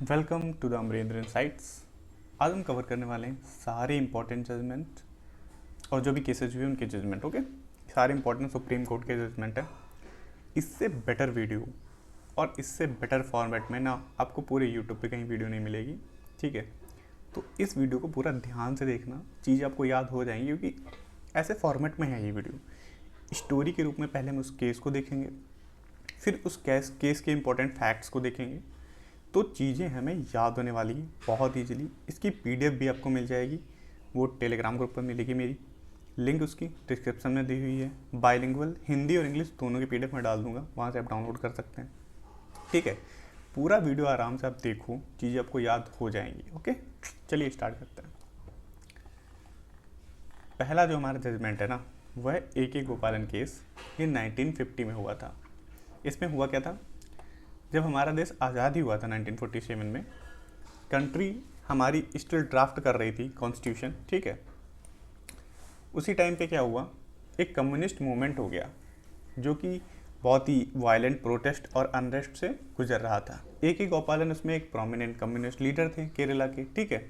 Welcome to the Amarendra insights. आज हम cover करने वाले हैं सारे इंपॉर्टेंट जजमेंट और जो भी केसेस हुए उनके जजमेंट। ओके, सारे इंपॉर्टेंट सुप्रीम कोर्ट के जजमेंट है। इससे बेटर वीडियो और इससे बेटर फॉर्मेट में ना आपको पूरे यूट्यूब पे कहीं वीडियो नहीं मिलेगी। ठीक है, तो इस वीडियो को पूरा ध्यान से देखना, चीज़ें आपको याद हो जाएंगी क्योंकि ऐसे फॉर्मेट में है ये वीडियो। स्टोरी के रूप में पहले हम उस केस को देखेंगे, फिर उस केस के इंपॉर्टेंट फैक्ट्स को देखेंगे, तो चीज़ें हमें याद होने वाली हैं बहुत ईजिली। इसकी पीडीएफ भी आपको मिल जाएगी, वो टेलीग्राम ग्रुप पर मिलेगी। मेरी लिंक उसकी डिस्क्रिप्शन में दी हुई है। बाइलिंगुअल हिंदी और इंग्लिश दोनों की पीडीएफ में डाल दूंगा, वहाँ से आप डाउनलोड कर सकते हैं। ठीक है, पूरा वीडियो आराम से आप देखो, चीज़ें आपको याद हो जाएंगी। ओके, चलिए स्टार्ट करते हैं। पहला जो हमारा जजमेंट है ना, वह A.K. गोपालन केस। ये 1950 में हुआ था। इसमें हुआ क्या था, जब हमारा देश आज़ाद ही हुआ था 1947 में, कंट्री हमारी स्टिल ड्राफ्ट कर रही थी कॉन्स्टिट्यूशन। ठीक है, उसी टाइम पे क्या हुआ, एक कम्युनिस्ट मूवमेंट हो गया जो कि बहुत ही वायलेंट प्रोटेस्ट और अनरेस्ट से गुजर रहा था। A.K. गोपालन उसमें एक प्रोमिनेंट कम्युनिस्ट लीडर थे केरला के। ठीक है,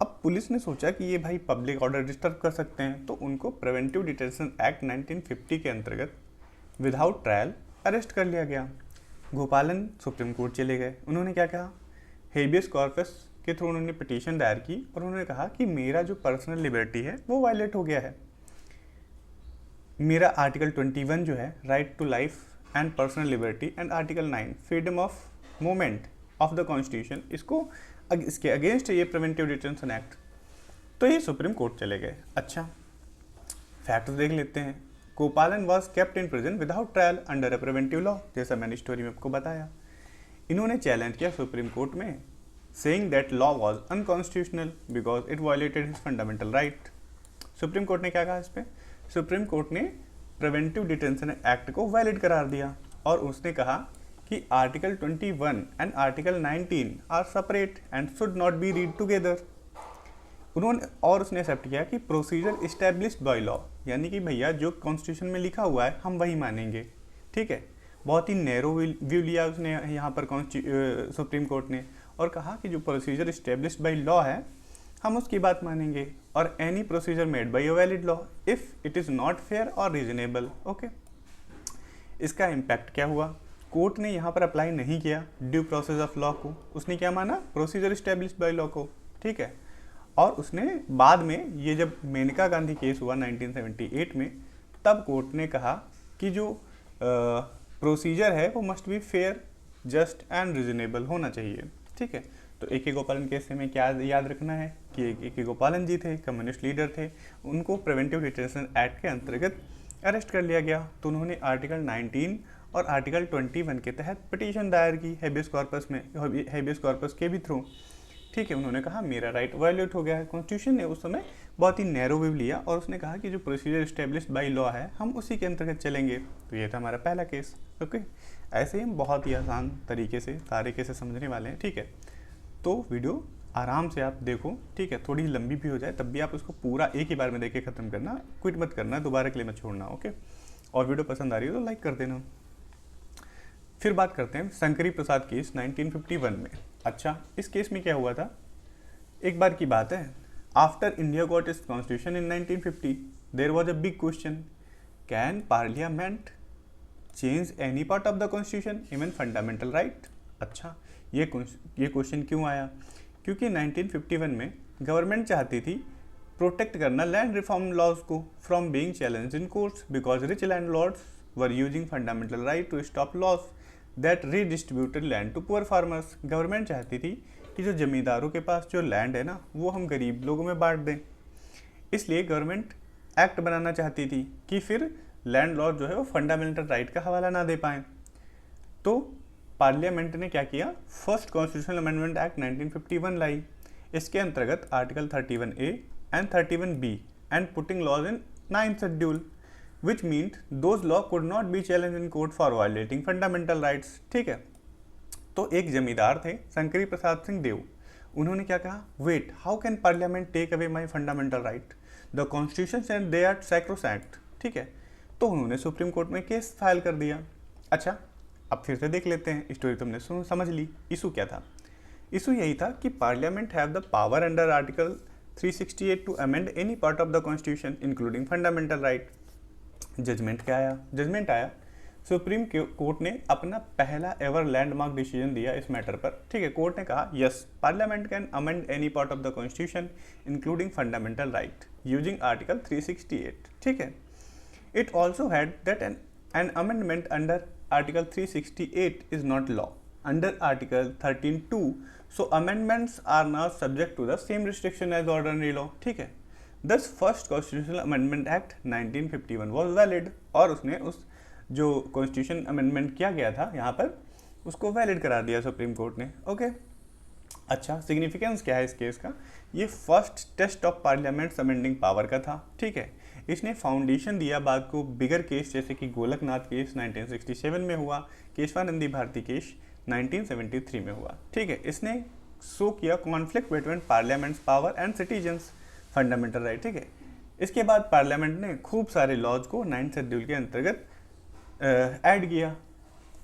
अब पुलिस ने सोचा कि ये भाई पब्लिक ऑर्डर डिस्टर्ब कर सकते हैं, तो उनको प्रिवेंटिव डिटेंशन एक्ट 1950 के अंतर्गत विदाउट ट्रायल अरेस्ट कर लिया गया। गोपालन सुप्रीम कोर्ट चले गए। उन्होंने क्या कहा, हेबियस कॉर्पस के थ्रू उन्होंने पिटीशन दायर की और उन्होंने कहा कि मेरा जो पर्सनल लिबर्टी है वो वायलेट हो गया है। मेरा आर्टिकल 21 जो है, right to life and personal liberty, and article 9 freedom of movement of the constitution, इसके अगेंस्ट ये प्रिवेंटिव डिटेंशन एक्ट। तो ये सुप्रीम कोर्ट चले गए। अच्छा, फैक्ट देख लेते हैं। Gopalan was kept in prison without trial under a preventive law, जैसा मैंने स्टोरी में आपको बताया। इन्होंने चैलेंज किया सुप्रीम कोर्ट में, saying that law was unconstitutional because it violated his fundamental right. Supreme court ने क्या कहा इस पर, सुप्रीम कोर्ट ने प्रिवेंटिव डिटेंशन एक्ट को वैलिड करार दिया और उसने कहा कि article 21 and article 19 are separate and should not be read together. उन्होंने और उसने एक्सेप्ट किया कि प्रोसीजर इस्टेब्लिश्ड बाय लॉ, यानी कि भैया जो कॉन्स्टिट्यूशन में लिखा हुआ है हम वही मानेंगे। ठीक है, बहुत ही नैरो व्यू लिया उसने यहाँ पर सुप्रीम कोर्ट ने, और कहा कि जो प्रोसीजर इस्टेब्लिश्ड बाय लॉ है हम उसकी बात मानेंगे, और any procedure made by a valid law if it is not fair और रीजनेबल। ओके, इसका इम्पैक्ट क्या हुआ, कोर्ट ने यहाँ पर अप्लाई नहीं किया ड्यू प्रोसेस ऑफ लॉ को, उसने क्या माना, प्रोसीजर इस्टेब्लिश्ड बाय लॉ को। ठीक है, और उसने बाद में, ये जब मेनका गांधी केस हुआ 1978 में, तब कोर्ट ने कहा कि जो प्रोसीजर है वो must be fair, just and reasonable होना चाहिए। ठीक है, तो A.K. गोपालन केस से हमें क्या याद रखना है कि A.K. गोपालन जी थे, कम्युनिस्ट लीडर थे, उनको प्रिवेंटिव डिटेंशन एक्ट के अंतर्गत अरेस्ट कर लिया गया। तो उन्होंने आर्टिकल 19 और आर्टिकल 21 के तहत पिटीशन दायर की हेबियस कॉर्पस के भी थ्रू। ठीक है, उन्होंने कहा मेरा राइट वायलेट हो गया है। कॉन्स्टिट्यूशन ने उस समय बहुत ही नैरो व्यू लिया और उसने कहा कि जो प्रोसीजर इस्टेब्लिश्ड बाय लॉ है हम उसी के अंतर्गत चलेंगे। तो ये था हमारा पहला केस। ओके, ऐसे ही हम बहुत ही आसान तरीके से सारे केसेस समझने वाले हैं। ठीक है, तो वीडियो आराम से आप देखो। ठीक है, थोड़ी लंबी भी हो जाए तब भी आप उसको पूरा एक ही बार में देख के ख़त्म करना, क्विट मत करना, दोबारा के लिए मत छोड़ना। ओके, और वीडियो पसंद आ रही है तो लाइक कर देना। फिर बात करते हैं शंकरी प्रसाद केस 1951 में। अच्छा, इस केस में क्या हुआ था, एक बार की बात है, after India got its constitution in 1950 there was a big question, can parliament change any part of the constitution even fundamental right. अच्छा, ये क्वेश्चन क्यों आया, क्योंकि 1951 में गवर्नमेंट चाहती थी प्रोटेक्ट करना लैंड रिफॉर्म लॉज को from being challenge in courts because rich landlords were using fundamental right to stop laws that redistributed land to poor farmers. Government चाहती थी कि जो ज़मींदारों के पास जो लैंड है ना वो हम गरीब लोगों में बांट दें, इसलिए गवर्नमेंट एक्ट बनाना चाहती थी कि फिर लैंड लॉर्ड जो है वो फंडामेंटल राइट का हवाला ना दे पाएँ। तो पार्लियामेंट ने क्या किया, फर्स्ट कॉन्स्टिट्यूशनल अमेंडमेंट एक्ट 1951 लाई। इसके अंतर्गत article 31A and 31B and putting laws in 9th schedule which means those law could not be challenge in court for violating fundamental rights. ठीक है, तो एक जमींदार थे शंकरी प्रसाद सिंह देव, उन्होंने क्या कहा, wait, how can parliament take away my fundamental right, the constitution and they are sacrosanct. ठीक है, तो उन्होंने सुप्रीम कोर्ट में केस फाइल कर दिया। अच्छा, अब फिर से देख लेते हैं, स्टोरी तुमने समझ ली, इशू क्या था। इशू यही था कि parliament have the power under article 368 to amend any part of the constitution including fundamental right. Judgement क्या आया? जजमेंट आया सुप्रीम कोर्ट ने अपना पहला एवर लैंडमार्क डिसीजन दिया इस मैटर पर। ठीक है, कोर्ट ने कहा yes, parliament can amend any part of the constitution including fundamental right using article 368। ठीक है, it also had that an amendment under article 368 is not law under article 13(2), so amendments are now subject to the same restriction as ordinary law। ठीक है, thus first constitutional amendment act 1951 was valid, और उसने उस जो constitution amendment किया गया था यहाँ पर उसको वैलिड करा दिया सुप्रीम कोर्ट ने। ओके, अच्छा, सिग्निफिकेंस क्या है इस केस का? ये first test of parliament's amending power का था। ठीक है, इसने फाउंडेशन दिया बाद को बिगर केस जैसे कि गोलकनाथ केस 1967 में हुआ, केशवानंदी भारती केस 1973 में हुआ। ठीक है, इसने शो किया conflict between parliaments power and citizens fundamental right. ठीक है, इसके बाद पार्लियामेंट ने खूब सारे लॉज को 9th शेड्यूल के अंतर्गत ऐड किया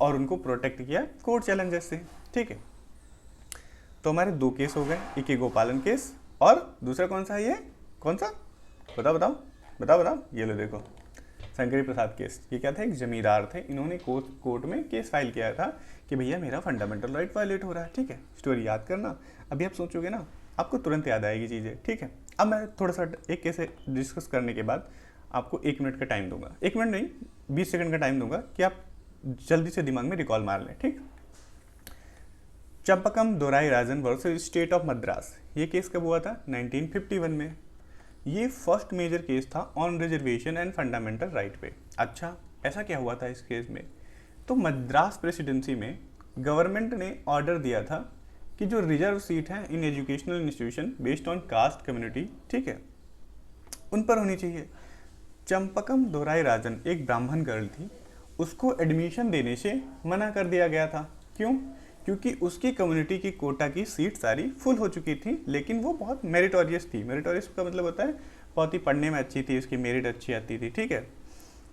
और उनको प्रोटेक्ट किया कोर्ट चैलेंजेस से। ठीक है, तो हमारे दो केस हो गए, एक गोपालन केस और दूसरा कौन सा है? ये कौन सा? बताओ बताओ बताओ बताओ। ये लो देखो, शंकरी प्रसाद केस। ये क्या था? एक जमींदार थे, इन्होंने कोर्ट में केस फाइल किया था कि भैया मेरा फंडामेंटल राइट वायलेट हो रहा है। ठीक है, स्टोरी याद करना, अभी आप सोचोगे ना आपको तुरंत याद आएगी चीज़ें। ठीक है, अब मैं थोड़ा सा एक केस डिस्कस करने के बाद आपको 1 मिनट का टाइम दूंगा, 1 मिनट नहीं 20 सेकंड का टाइम दूंगा कि आप जल्दी से दिमाग में रिकॉल मार लें। ठीक, चंपकम दोराई राजन वर्सेस स्टेट ऑफ मद्रास। ये केस कब हुआ था? 1951 में। ये फर्स्ट मेजर केस था on reservation and fundamental right पे। अच्छा, ऐसा क्या हुआ था इस केस में? तो मद्रास प्रेसिडेंसी में गवर्नमेंट ने ऑर्डर दिया था कि जो रिजर्व सीट है in educational institution based on caste community, ठीक है, उन पर होनी चाहिए। चंपकम दोराई राजन एक ब्राह्मण गर्ल थी, उसको एडमिशन देने से मना कर दिया गया था। क्यों? क्योंकि उसकी कम्युनिटी की कोटा की सीट सारी फुल हो चुकी थी, लेकिन वो बहुत मेरिटोरियस थी। मेरिटोरियस का मतलब होता है बहुत ही पढ़ने में अच्छी थी, उसकी मेरिट अच्छी आती थी। ठीक है,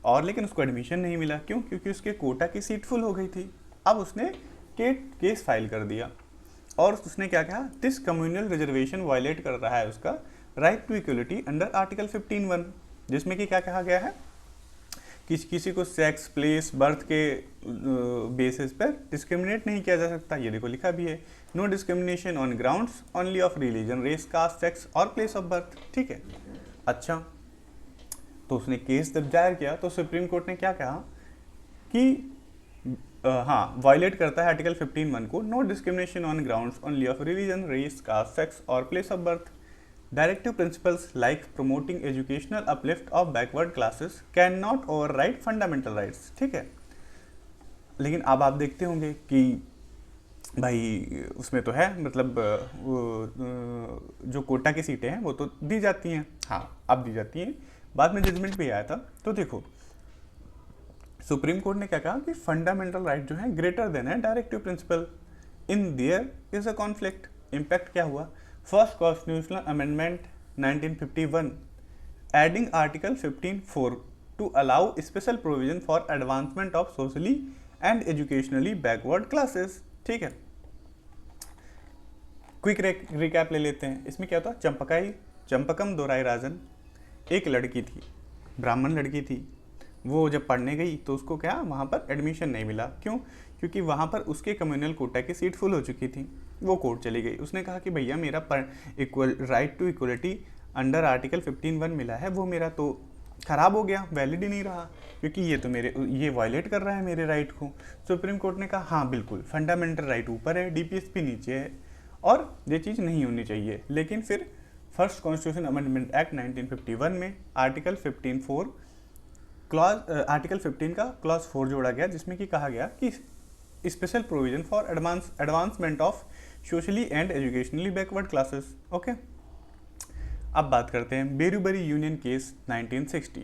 और लेकिन उसको एडमिशन नहीं मिला। क्यों? क्योंकि उसके कोटा की सीट फुल हो गई थी। अब उसने केस फाइल कर दिया और उसने क्या कहा? दिस कम्युनल रिजर्वेशन वायलेट कर रहा है उसका right to equality under article 15(1), जिसमें कि क्या कहा गया है? किसी को सेक्स, प्लेस, बर्थ के बेसिस पर डिस्क्रिमिनेट नहीं किया जा सकता। ये देखो लिखा भी है, no discrimination on grounds only of religion, race, caste, sex और प्लेस ऑफ बर्थ। ठीक है, अच्छा, तो उसने केस जब दायर किया तो सुप्रीम कोर्ट ने क्या कहा कि हाँ, वायलेट करता है आर्टिकल 15(1) को, no discrimination on grounds only of religion, race, caste, sex और place of birth. Directive principles like promoting educational uplift of backward classes cannot override fundamental rights। ठीक है, लेकिन अब आप देखते होंगे कि भाई उसमें तो है, मतलब जो कोटा की सीटें हैं वो तो दी जाती हैं। हाँ, अब दी जाती हैं, बाद में जजमेंट भी आया था। तो देखो सुप्रीम कोर्ट ने क्या कहा कि फंडामेंटल राइट जो है ग्रेटर देन है directive principle, in there is a conflict. Impact क्या हुआ? First constitutional amendment 1951 adding article 15(4) to allow special provision for advancement of socially and educationally backward classes. ठीक है, क्विक रिकैप ले लेते हैं। इसमें क्या होता? चंपकम दोराई राजन एक लड़की थी, ब्राह्मण लड़की थी। वो जब पढ़ने गई तो उसको क्या वहाँ पर एडमिशन नहीं मिला। क्यों? क्योंकि वहाँ पर उसके कम्युनल कोटा की सीट फुल हो चुकी थी। वो कोर्ट चली गई, उसने कहा कि भैया मेरा equal right to equality under article 15(1) मिला है, वो मेरा तो ख़राब हो गया, वैलिड ही नहीं रहा, क्योंकि ये वायलेट कर रहा है मेरे राइट को। सुप्रीम कोर्ट ने कहा हाँ बिल्कुल, फंडामेंटल राइट ऊपर है, DPSP नीचे है और ये चीज़ नहीं होनी चाहिए। लेकिन फिर फर्स्ट कॉन्स्टिट्यूशन अमेंडमेंट एक्ट 1951 में आर्टिकल 15(4) आर्टिकल 15 का क्लॉज 4 जोड़ा गया, जिसमें कि कहा गया कि special provision for advancement of socially and educationally backward classes. Okay, अब बात करते हैं Berubari union case 1960।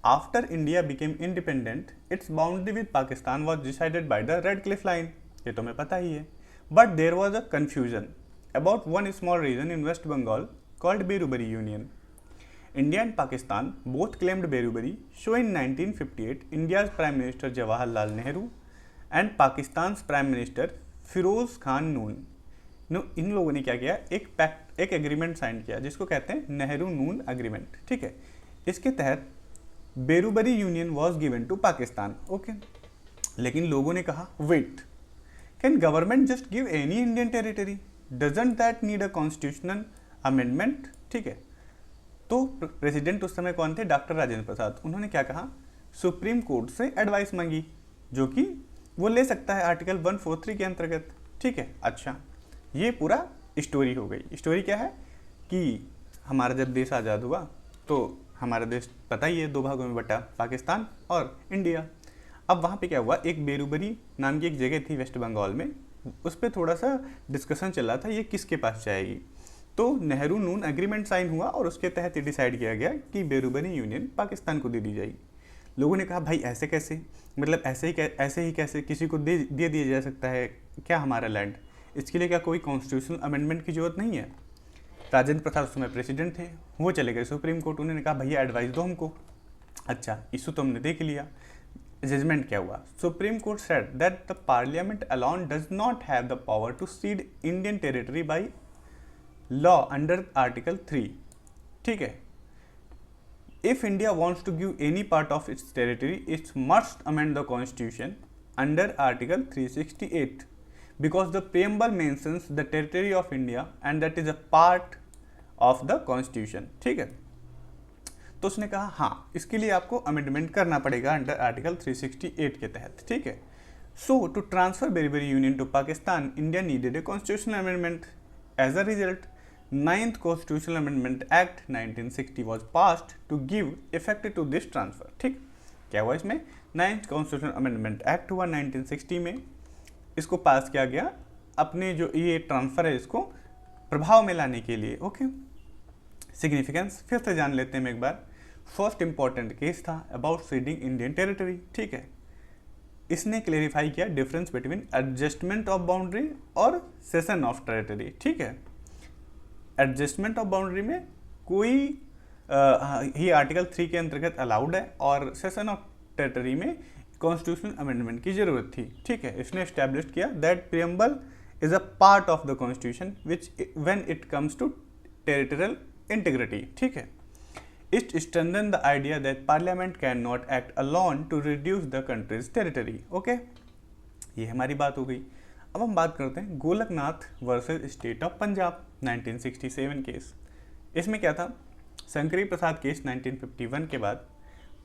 After India became independent, its boundary with Pakistan was decided by the Radcliffe line. ये तो हमें पता ही है, but there was a confusion about one small region in West Bengal called Berubari union. India and Pakistan both claimed Berubari. So in 1958, India's Prime Minister Jawaharlal Nehru and Pakistan's Prime Minister Firoz Khan Noon इन लोगों ने क्या किया, एक pact, एक agreement sign किया जिसको कहते हैं नेहरू नून एग्रीमेंट, ठीक है। इसके तहत Berubari union was given to Pakistan, okay. लेकिन लोगों ने कहा wait, can government just give any Indian territory, doesn't that need a constitutional amendment, ठीक है। तो प्रेसिडेंट उस समय कौन थे, डॉक्टर राजेंद्र प्रसाद। उन्होंने क्या कहा, सुप्रीम कोर्ट से एडवाइस मांगी, जो कि वो ले सकता है आर्टिकल 143 के अंतर्गत, ठीक है। अच्छा, ये पूरा स्टोरी हो गई। स्टोरी क्या है कि हमारा जब देश आज़ाद हुआ तो हमारा देश पता ही है 2 भागों में बटा, पाकिस्तान और इंडिया। अब वहाँ पे क्या हुआ, एक बेरूबरी नाम की एक जगह थी वेस्ट बंगाल में, उस पर थोड़ा सा डिस्कशन चल रहा था ये किसके पास जाएगी। तो नेहरू नून एग्रीमेंट साइन हुआ और उसके तहत ये डिसाइड किया गया कि बेरूबरी यूनियन पाकिस्तान को दे दी जाएगी। लोगों ने कहा भाई ऐसे कैसे, मतलब ऐसे ही कैसे किसी को दे दिया जा सकता है क्या हमारा लैंड, इसके लिए क्या कोई कॉन्स्टिट्यूशनल अमेंडमेंट की जरूरत नहीं है। राजेंद्र प्रसाद उस समय प्रेसिडेंट थे, वो चले गए सुप्रीम कोर्ट, उन्होंने कहा भैया एडवाइस दो हमको। अच्छा, इशू तो हमने देख लिया, जजमेंट क्या हुआ, supreme court said that the parliament alone does not have the power to cede Indian territory by law under article 3, ठीक है। If India wants to give any part of its territory, it must amend the constitution under Article 368 because the preamble mentions the territory of India and that is a part of the constitution, ठीक है। तो उसने कहा हाँ, इसके लिए आपको amendment करना पड़ेगा अंडर आर्टिकल 368 के तहत, ठीक है। So to transfer Berubari union to Pakistan, India needed a constitutional amendment. As a result, 9th Constitutional Amendment Act 1960 was passed to give effect to this transfer, ठीक। क्या हुआ इसमें, 9th Constitutional Amendment Act हुआ 1960 में, इसको पास किया गया अपने जो ये ट्रांसफ़र है इसको प्रभाव में लाने के लिए, ओके। सिग्निफिकेंस फिर से जान लेते हैं एक बार। फर्स्ट इंपॉर्टेंट केस था अबाउट सीडिंग इंडियन टेरिटरी, ठीक है। इसने क्लेरिफाई किया difference between adjustment of boundary और सेशन ऑफ टेरिटरी, ठीक है। एडजस्टमेंट ऑफ बाउंड्री में कोई ही आर्टिकल 3 के अंतर्गत अलाउड है और सेशन ऑफ टेरिटरी में कॉन्स्टिट्यूशनल अमेंडमेंट की जरूरत थी, ठीक है। इसने एस्टैब्लिश किया that preamble is a part of the constitution which when it comes to territorial integrity, ठीक है। It strengthen the idea that parliament can not act alone to reduce the country's territory, okay. ये हमारी बात हो गई। अब हम बात करते हैं Golaknath versus state of Punjab 1967 case. इसमें क्या था, शंकरी प्रसाद केस 1951 के बाद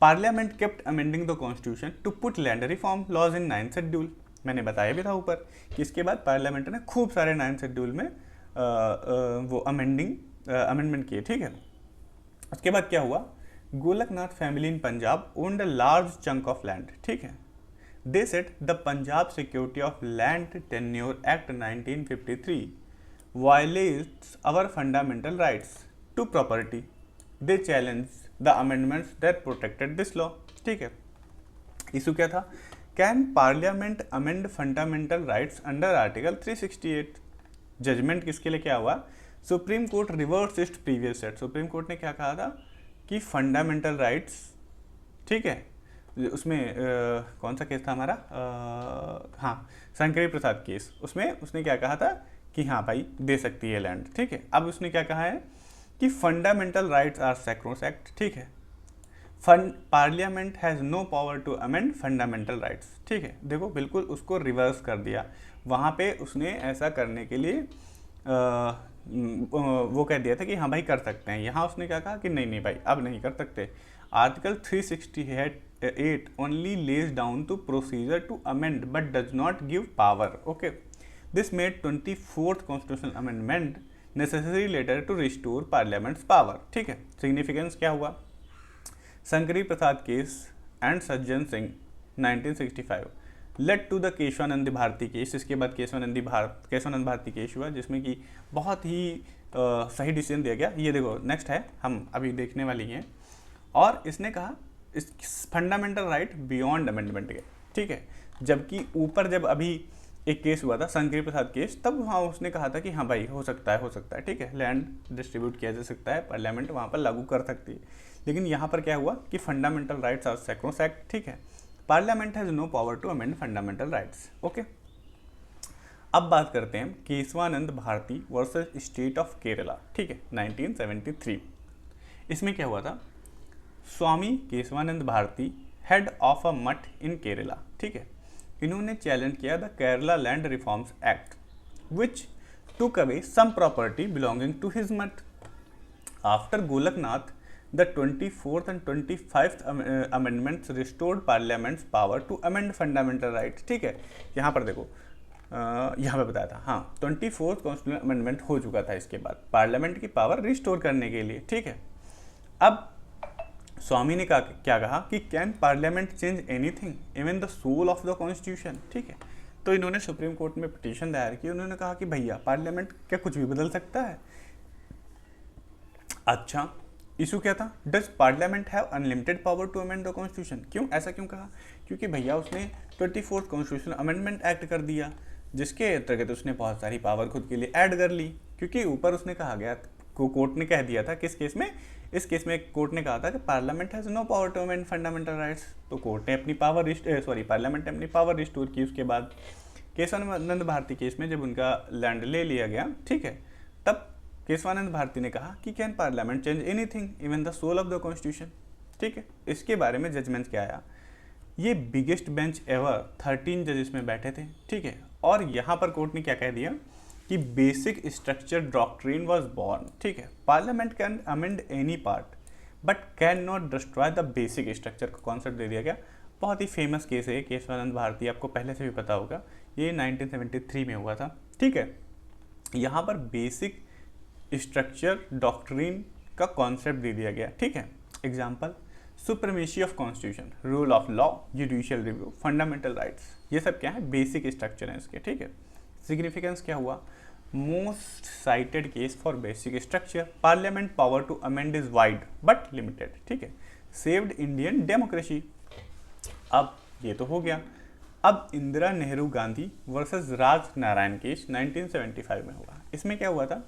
parliament kept amending the constitution to put land reform laws in 9th schedule. मैंने बताया भी था ऊपर कि इसके बाद पार्लियामेंट ने खूब सारे 9th शेड्यूल में वो अमेंडमेंट किए, ठीक है। उसके बाद क्या हुआ, Golaknath family in Punjab owned a large chunk of land, ठीक है। They said the Punjab Security of Land Tenure Act 1953 violates our fundamental rights to property. They challenged the amendments that protected this law, ठीक है। Issue क्या था, can parliament amend fundamental rights under article 368। Judgement किसके लिए क्या हुआ, supreme court reverse its previous set. Supreme court ने क्या कहा था कि फंडामेंटल राइट्स, ठीक है, उसमें कौन सा केस था हमारा, हाँ शंकरी प्रसाद केस, उसमें उसने क्या कहा था कि हाँ भाई दे सकती है लैंड, ठीक है। अब उसने क्या कहा है कि फंडामेंटल राइट्स आर सैक्रोसैक्ट, ठीक है। Parliament has no power to amend fundamental rights, ठीक है। देखो बिल्कुल उसको रिवर्स कर दिया, वहाँ पे उसने ऐसा करने के लिए वो कह दिया था कि हाँ भाई कर सकते हैं। यहाँ उसने क्या कहा कि नहीं नहीं भाई अब नहीं कर सकते। Article 368 only lays down to procedure to amend but does not give power, okay. This made 24th constitutional amendment necessary later to restore parliament's power, ठीक है। सिग्निफिकेंस क्या हुआ, Shankari Prasad case and Sajjan Singh 1965 led to the Kesavananda Bharati case. इसके बाद Keshavananda Bharati case हुआ जिसमें कि बहुत ही सही डिसीजन दिया गया। ये देखो नेक्स्ट है, हम अभी देखने वाली हैं। और इसने कहा इस फंडामेंटल राइट बियॉन्ड अमेंडमेंट के, ठीक है। जबकि ऊपर जब अभी एक केस हुआ था शंकरी प्रसाद केस, तब वहाँ उसने कहा था कि हाँ भाई हो सकता है, ठीक है, लैंड डिस्ट्रीब्यूट किया जा सकता है, पार्लियामेंट वहाँ पर लागू कर सकती है। लेकिन यहाँ पर क्या हुआ कि फंडामेंटल राइट्स आर सैक्रोसैक्ट, ठीक है। Parliament has no power to amend fundamental rights, okay. अब बात करते हैं Kesavananda Bharati versus state of Kerala, ठीक है, 1973। इसमें क्या हुआ था, Swami Kesavananda Bharati, head of a math in Kerala, ठीक है, इन्होंने चैलेंज किया the Kerala land reforms act which took away some property belonging to his mutt. After Golaknath, the 24th and 25th amendments restored Parliament's power to amend fundamental rights. ठीक है, यहाँ पर देखो, यहाँ पे बताया था, हाँ 24th कॉन्स्टिट्यूशनल अमेंडमेंट हो चुका था, इसके बाद पार्लियामेंट की पावर रिस्टोर करने के लिए, ठीक है। अब स्वामी ने क्या कहा कि can parliament change anything even the soul of the constitution, ठीक है। तो इन्होंने सुप्रीम कोर्ट में पिटीशन दायर की, उन्होंने कहा कि भैया पार्लियामेंट क्या कुछ भी बदल सकता है। अच्छा, इशू क्या था, does parliament have unlimited power to amend the constitution, क्यों, ऐसा क्यों कहा, क्योंकि भैया उसने 24th कॉन्स्टिट्यूशनल अमेंडमेंट एक्ट कर दिया, जिसके अंतर्गत उसने बहुत सारी पावर खुद के लिए ऐड कर ली, क्योंकि ऊपर उसने कहा गया, कोर्ट ने कह दिया था, किस केस में, इस केस में कोर्ट ने कहा था कि parliament has no power to amend fundamental rights. तो कोर्ट ने अपनी पावर पार्लियामेंट ने अपनी पावर रिस्टोर की। उसके बाद केशवानंद भारती केस में जब उनका लैंड ले लिया गया, ठीक है, तब केशवानंद भारती ने कहा कि can parliament change anything even the soul of the constitution, ठीक है। इसके बारे में जजमेंट क्या आया, ये बिगेस्ट बेंच एवर 13 जजेस में बैठे थे, ठीक है, और यहाँ पर कोर्ट ने क्या कह दिया कि basic structure doctrine was born, ठीक है, parliament can amend any part but can not destroy the basic structure का कॉन्सेप्ट दे दिया गया। बहुत ही फेमस केस है केशवानंद भारती, आपको पहले से भी पता होगा, ये 1973 में हुआ था, ठीक है। यहाँ पर बेसिक स्ट्रक्चर डॉक्ट्रिन का कॉन्सेप्ट दे दिया गया, ठीक है। Example, supremacy of constitution, rule of law, judicial review, fundamental rights, ये सब क्या है, बेसिक स्ट्रक्चर है इसके, ठीक है। सिग्निफिकेंस क्या हुआ, most cited case for basic structure, parliament power to amend is wide but limited, ठीक है, सेव्ड इंडियन डेमोक्रेसी। अब ये तो हो गया। अब इंदिरा नेहरू गांधी वर्सेस राज नारायण केस 1975 में हुआ। इसमें क्या हुआ था,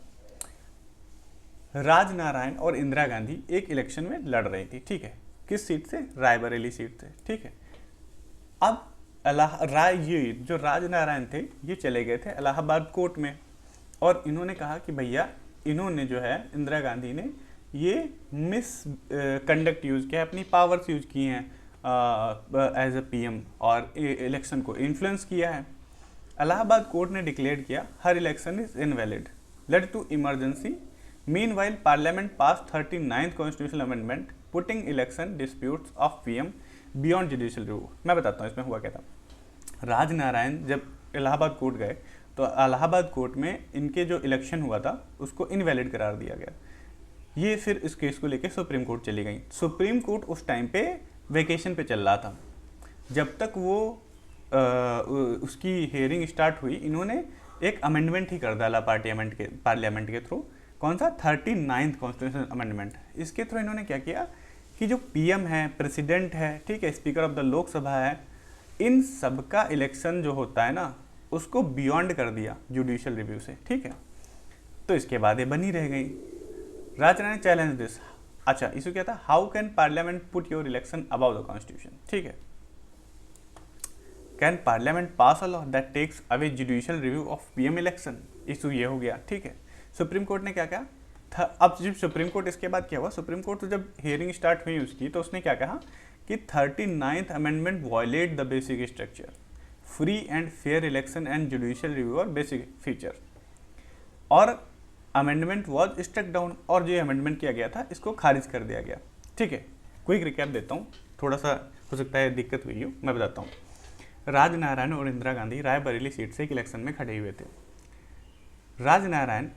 राज नारायण और इंदिरा गांधी एक इलेक्शन में लड़ रही थी, ठीक है, किस सीट से, रायबरेली सीट से, ठीक है। अब ये जो राज नारायण थे, ये चले गए थे इलाहाबाद कोर्ट में, और इन्होंने कहा कि भैया इन्होंने जो है, इंदिरा गांधी ने ये मिस कंडक्ट यूज़ किया, अपनी पावर्स यूज की हैं एज अ पीएम, और इलेक्शन को इन्फ्लुएंस किया है। इलाहाबाद कोर्ट ने डिक्लेयर किया her election is invalid, led to emergency. Meanwhile parliament pass 39th constitutional amendment putting election disputes of PM beyond judicial review. मैं बताता हूँ इसमें हुआ क्या था। राज नारायण जब इलाहाबाद कोर्ट गए, तो इलाहाबाद कोर्ट में इनके जो इलेक्शन हुआ था उसको इनवैलिड करार दिया गया। ये फिर इस केस को लेकर सुप्रीम कोर्ट चली गई। सुप्रीम कोर्ट उस टाइम पे वेकेशन पे चल रहा था। जब तक वो उसकी हियरिंग स्टार्ट हुई, इन्होंने एक अमेंडमेंट ही कर डाला पार्लियामेंट के थ्रू। कौन सा, 39th कॉन्स्टिट्यूशनल अमेंडमेंट। इसके थ्रू इन्होंने क्या किया कि जो पीएम है, प्रेसिडेंट है, ठीक है, स्पीकर ऑफ द लोकसभा है, इन सब का इलेक्शन जो होता है ना, उसको बियॉन्ड कर दिया जुडिशियल रिव्यू से, ठीक है। तो इसके बाद ये बनी रह गई। राजा ने चैलेंज दिस। अच्छा, इशू क्या था, how can parliament put your election about the constitution, ठीक है। Can parliament pass a law that takes away judicial review of PM election. Issue ये हो गया, ठीक है। सुप्रीम कोर्ट ने क्या कहा, अब जब सुप्रीम कोर्ट, इसके बाद क्या हुआ, सुप्रीम कोर्ट तो जब हियरिंग स्टार्ट हुई उसकी, तो उसने क्या कहा कि 39th amendment violate the basic structure, free and fair election and judicial review और बेसिक फीचर, और अमेंडमेंट वाज स्ट्रक डाउन, और जो अमेंडमेंट किया गया था इसको खारिज कर दिया गया, ठीक है। क्विक रिकैप देता हूँ, थोड़ा सा हो सकता है दिक्कत हुई हो, मैं बताता हूँ। राज नारायण और इंदिरा गांधी रायबरेली सीट से एक इलेक्शन में खड़े हुए थे। राज नारायण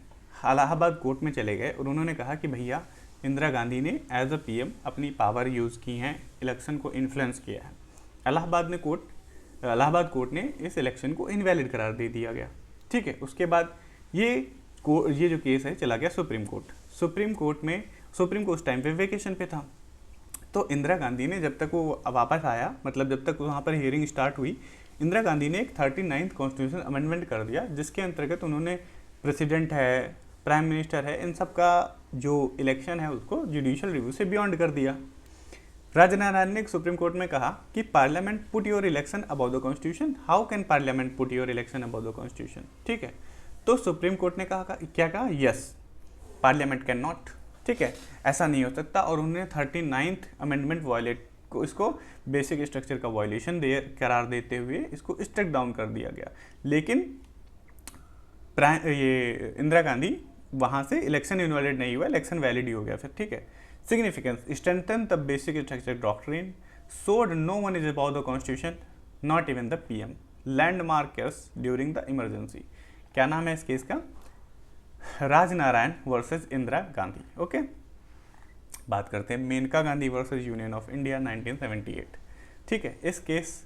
इलाहाबाद कोर्ट में चले गए और उन्होंने कहा कि भैया इंदिरा गांधी ने एज अ पीएम अपनी पावर यूज़ की हैं, इलेक्शन को इन्फ्लुएंस किया है। इलाहाबाद कोर्ट ने इस इलेक्शन को इनवैलिड करार दे दिया गया, ठीक है। उसके बाद ये जो केस है चला गया सुप्रीम कोर्ट उस टाइम पे वेकेशन पे था। तो इंदिरा गांधी ने, जब तक वो वापस आया, मतलब जब तक वहाँ पर हियरिंग स्टार्ट हुई, इंदिरा गांधी ने एक 39th कॉन्स्टिट्यूशन अमेंडमेंट कर दिया, जिसके अंतर्गत उन्होंने प्रेसिडेंट है, प्राइम मिनिस्टर है, इन सब का जो इलेक्शन है उसको जुडिशियल रिव्यू से बियॉन्ड कर दिया। राजनारायण ने सुप्रीम कोर्ट में कहा कि parliament put your election about the constitution, how can parliament put your election about the constitution, ठीक है। तो सुप्रीम कोर्ट ने कहा क्या कहा, यस पार्लियामेंट कैन नॉट, ठीक है, ऐसा नहीं हो सकता। और उन्होंने 39th अमेंडमेंट वायलेट को, इसको बेसिक स्ट्रक्चर का वायलेशन करार देते हुए इसको स्ट्रक डाउन कर दिया गया। लेकिन ये इंदिरा गांधी वहाँ से इलेक्शन इनवैलिड नहीं हुआ, इलेक्शन वैलिड ही हो गया फिर, ठीक है। Significance, strengthen the basic structure doctrine, showed no one is about the constitution not even the PM, landmark case during the emergency. क्या नाम है इस केस का, राजनारायण वर्सेस इंदिरा गांधी, ओके। बात करते हैं Maneka Gandhi versus union of India 1978, ठीक है। इस केस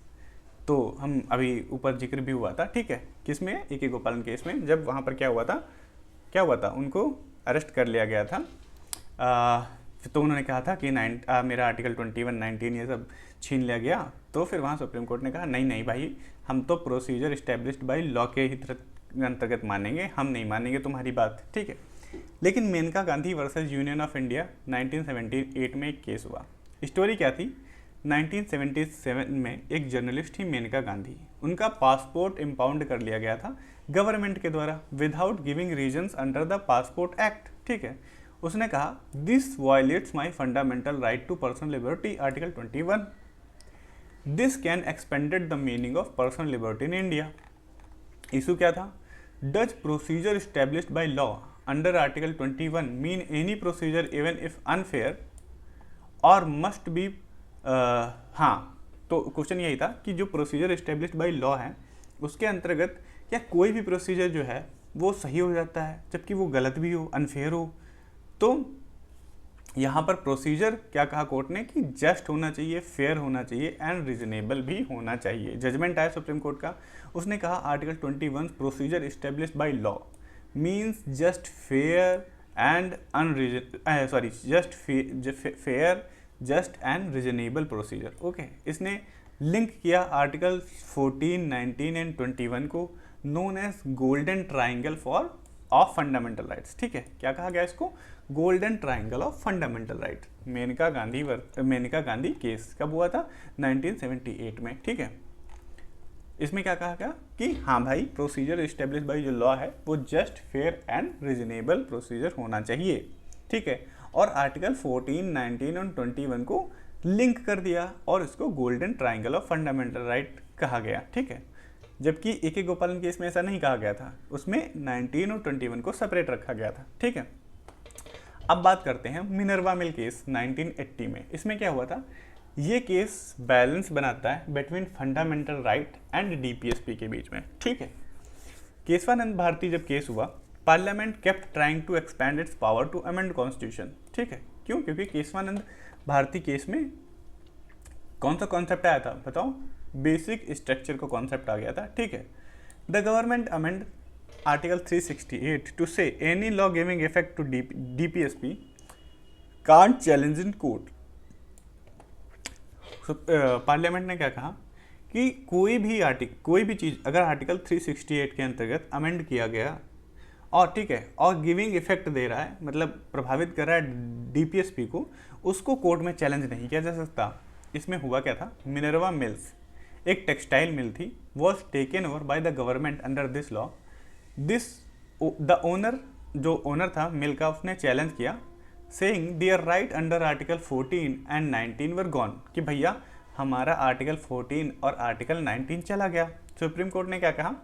तो हम अभी ऊपर जिक्र भी हुआ था, ठीक है, किसमें, ए.के. गोपालन केस में, जब वहाँ पर क्या हुआ था, उनको अरेस्ट कर लिया गया था। तो उन्होंने कहा था कि मेरा आर्टिकल 21, 19 ये सब छीन लिया गया। तो फिर वहाँ सुप्रीम कोर्ट ने कहा नहीं भाई, हम तो प्रोसीजर इस्टेब्लिश्ड बाई लॉ के ही अंतर्गत मानेंगे, हम नहीं मानेंगे तुम्हारी बात, ठीक है। लेकिन Maneka Gandhi versus union of India 1978 में एक केस हुआ। स्टोरी क्या थी, 1977 में एक जर्नलिस्ट थी मेनका गांधी, उनका पासपोर्ट इम्पाउंड कर लिया गया था गवर्नमेंट के द्वारा without giving reasons under the passport act, ठीक है। उसने कहा this violates my fundamental right to personal liberty article 21, this can expanded the meaning of personal liberty in India. Issue क्या था, does procedure established by law under article 21 mean any procedure even if unfair और must be, हाँ, तो question यही था कि जो procedure established by law है उसके अंतर्गत क्या कोई भी प्रोसीजर जो है वो सही हो जाता है जबकि वो गलत भी हो, अनफेयर हो। तो यहाँ पर प्रोसीजर क्या कहा कोर्ट ने कि जस्ट होना चाहिए, फेयर होना चाहिए एंड रीजनेबल भी होना चाहिए। जजमेंट आया सुप्रीम कोर्ट का, उसने कहा article 21 procedure established by law means just fair and just and reasonable procedure, okay. इसने लिंक किया आर्टिकल 14, 19 एंड 21 को known as golden triangle for of fundamental rights, ठीक है। क्या कहा गया इसको, golden triangle of fundamental right. Maneka Gandhi case कब हुआ था, 1978 में, ठीक है। इसमें क्या कहा गया कि हाँ भाई प्रोसीजर एस्टेब्लिश बाई जो लॉ है वो just, fair and reasonable procedure होना चाहिए, ठीक है। और आर्टिकल 14, 19 और 21 को लिंक कर दिया और इसको golden triangle of fundamental right कहा गया, ठीक है। जबकि ए.के. गोपालन केस में ऐसा नहीं कहा गया था, उसमें 19 और 21 को सेपरेट रखा गया था, ठीक है। अब बात करते हैं मिनर्वा मिल केस 1980 में। इसमें क्या हुआ था, ये केस बैलेंस बनाता है between fundamental right and DPSP के बीच में, ठीक है। केशवानंद भारती जब केस हुआ, parliament kept trying to expand its power to amend constitution, ठीक है। क्यों, क्योंकि केशवानंद भारती केस में कौन सा कॉन्सेप्ट आया था बताओ, बेसिक स्ट्रक्चर का कॉन्सेप्ट आ गया था, ठीक है। The government amend article 368 to say any law giving effect to DPSP can't challenge in court. Parliament ने क्या कहा कि कोई भी चीज़ अगर आर्टिकल 368 के अंतर्गत अमेंड किया गया और, ठीक है, और गिविंग इफेक्ट दे रहा है, मतलब प्रभावित कर रहा है डीपीएसपी को, उसको कोर्ट में चैलेंज नहीं किया जा सकता। इसमें हुआ क्या था, मिनर्वा मिल्स एक टेक्सटाइल मिल थी, was taken over by the government under this law. The owner, जो ओनर था मिल का, उसने चैलेंज किया saying their right under article 14 and 19 were gone, कि भैया हमारा आर्टिकल 14 और आर्टिकल 19 चला गया। सुप्रीम कोर्ट ने क्या कहा,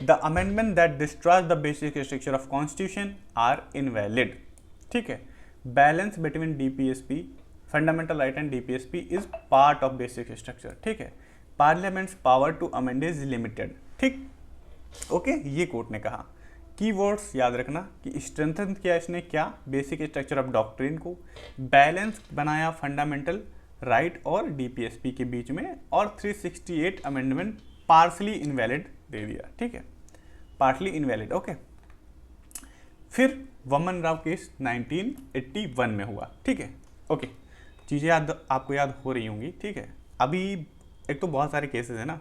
the amendment that destroys the basic structure of constitution are invalid, ठीक है। Balance between DPSP, fundamental right and DPSP is part of basic structure, ठीक है। Parliament's power to amend is limited, ठीक, okay. ये court ने कहा। Keywords याद रखना कि स्ट्रेंथन किया इसने, क्या, बेसिक स्ट्रक्चर ऑफ डॉक्ट्रिन को, बैलेंस बनाया फंडामेंटल राइट और डीपीएसपी के बीच में, और 368 अमेंडमेंट पार्शली इनवैलिड दे दिया, ठीक है, पार्शली इनवैलिड, ओके। फिर वमन राव केस 1981 में हुआ, ठीक है, ओके। चीज़ें आपको याद हो रही होंगी, ठीक है। अभी एक तो बहुत सारे केसेस हैं ना,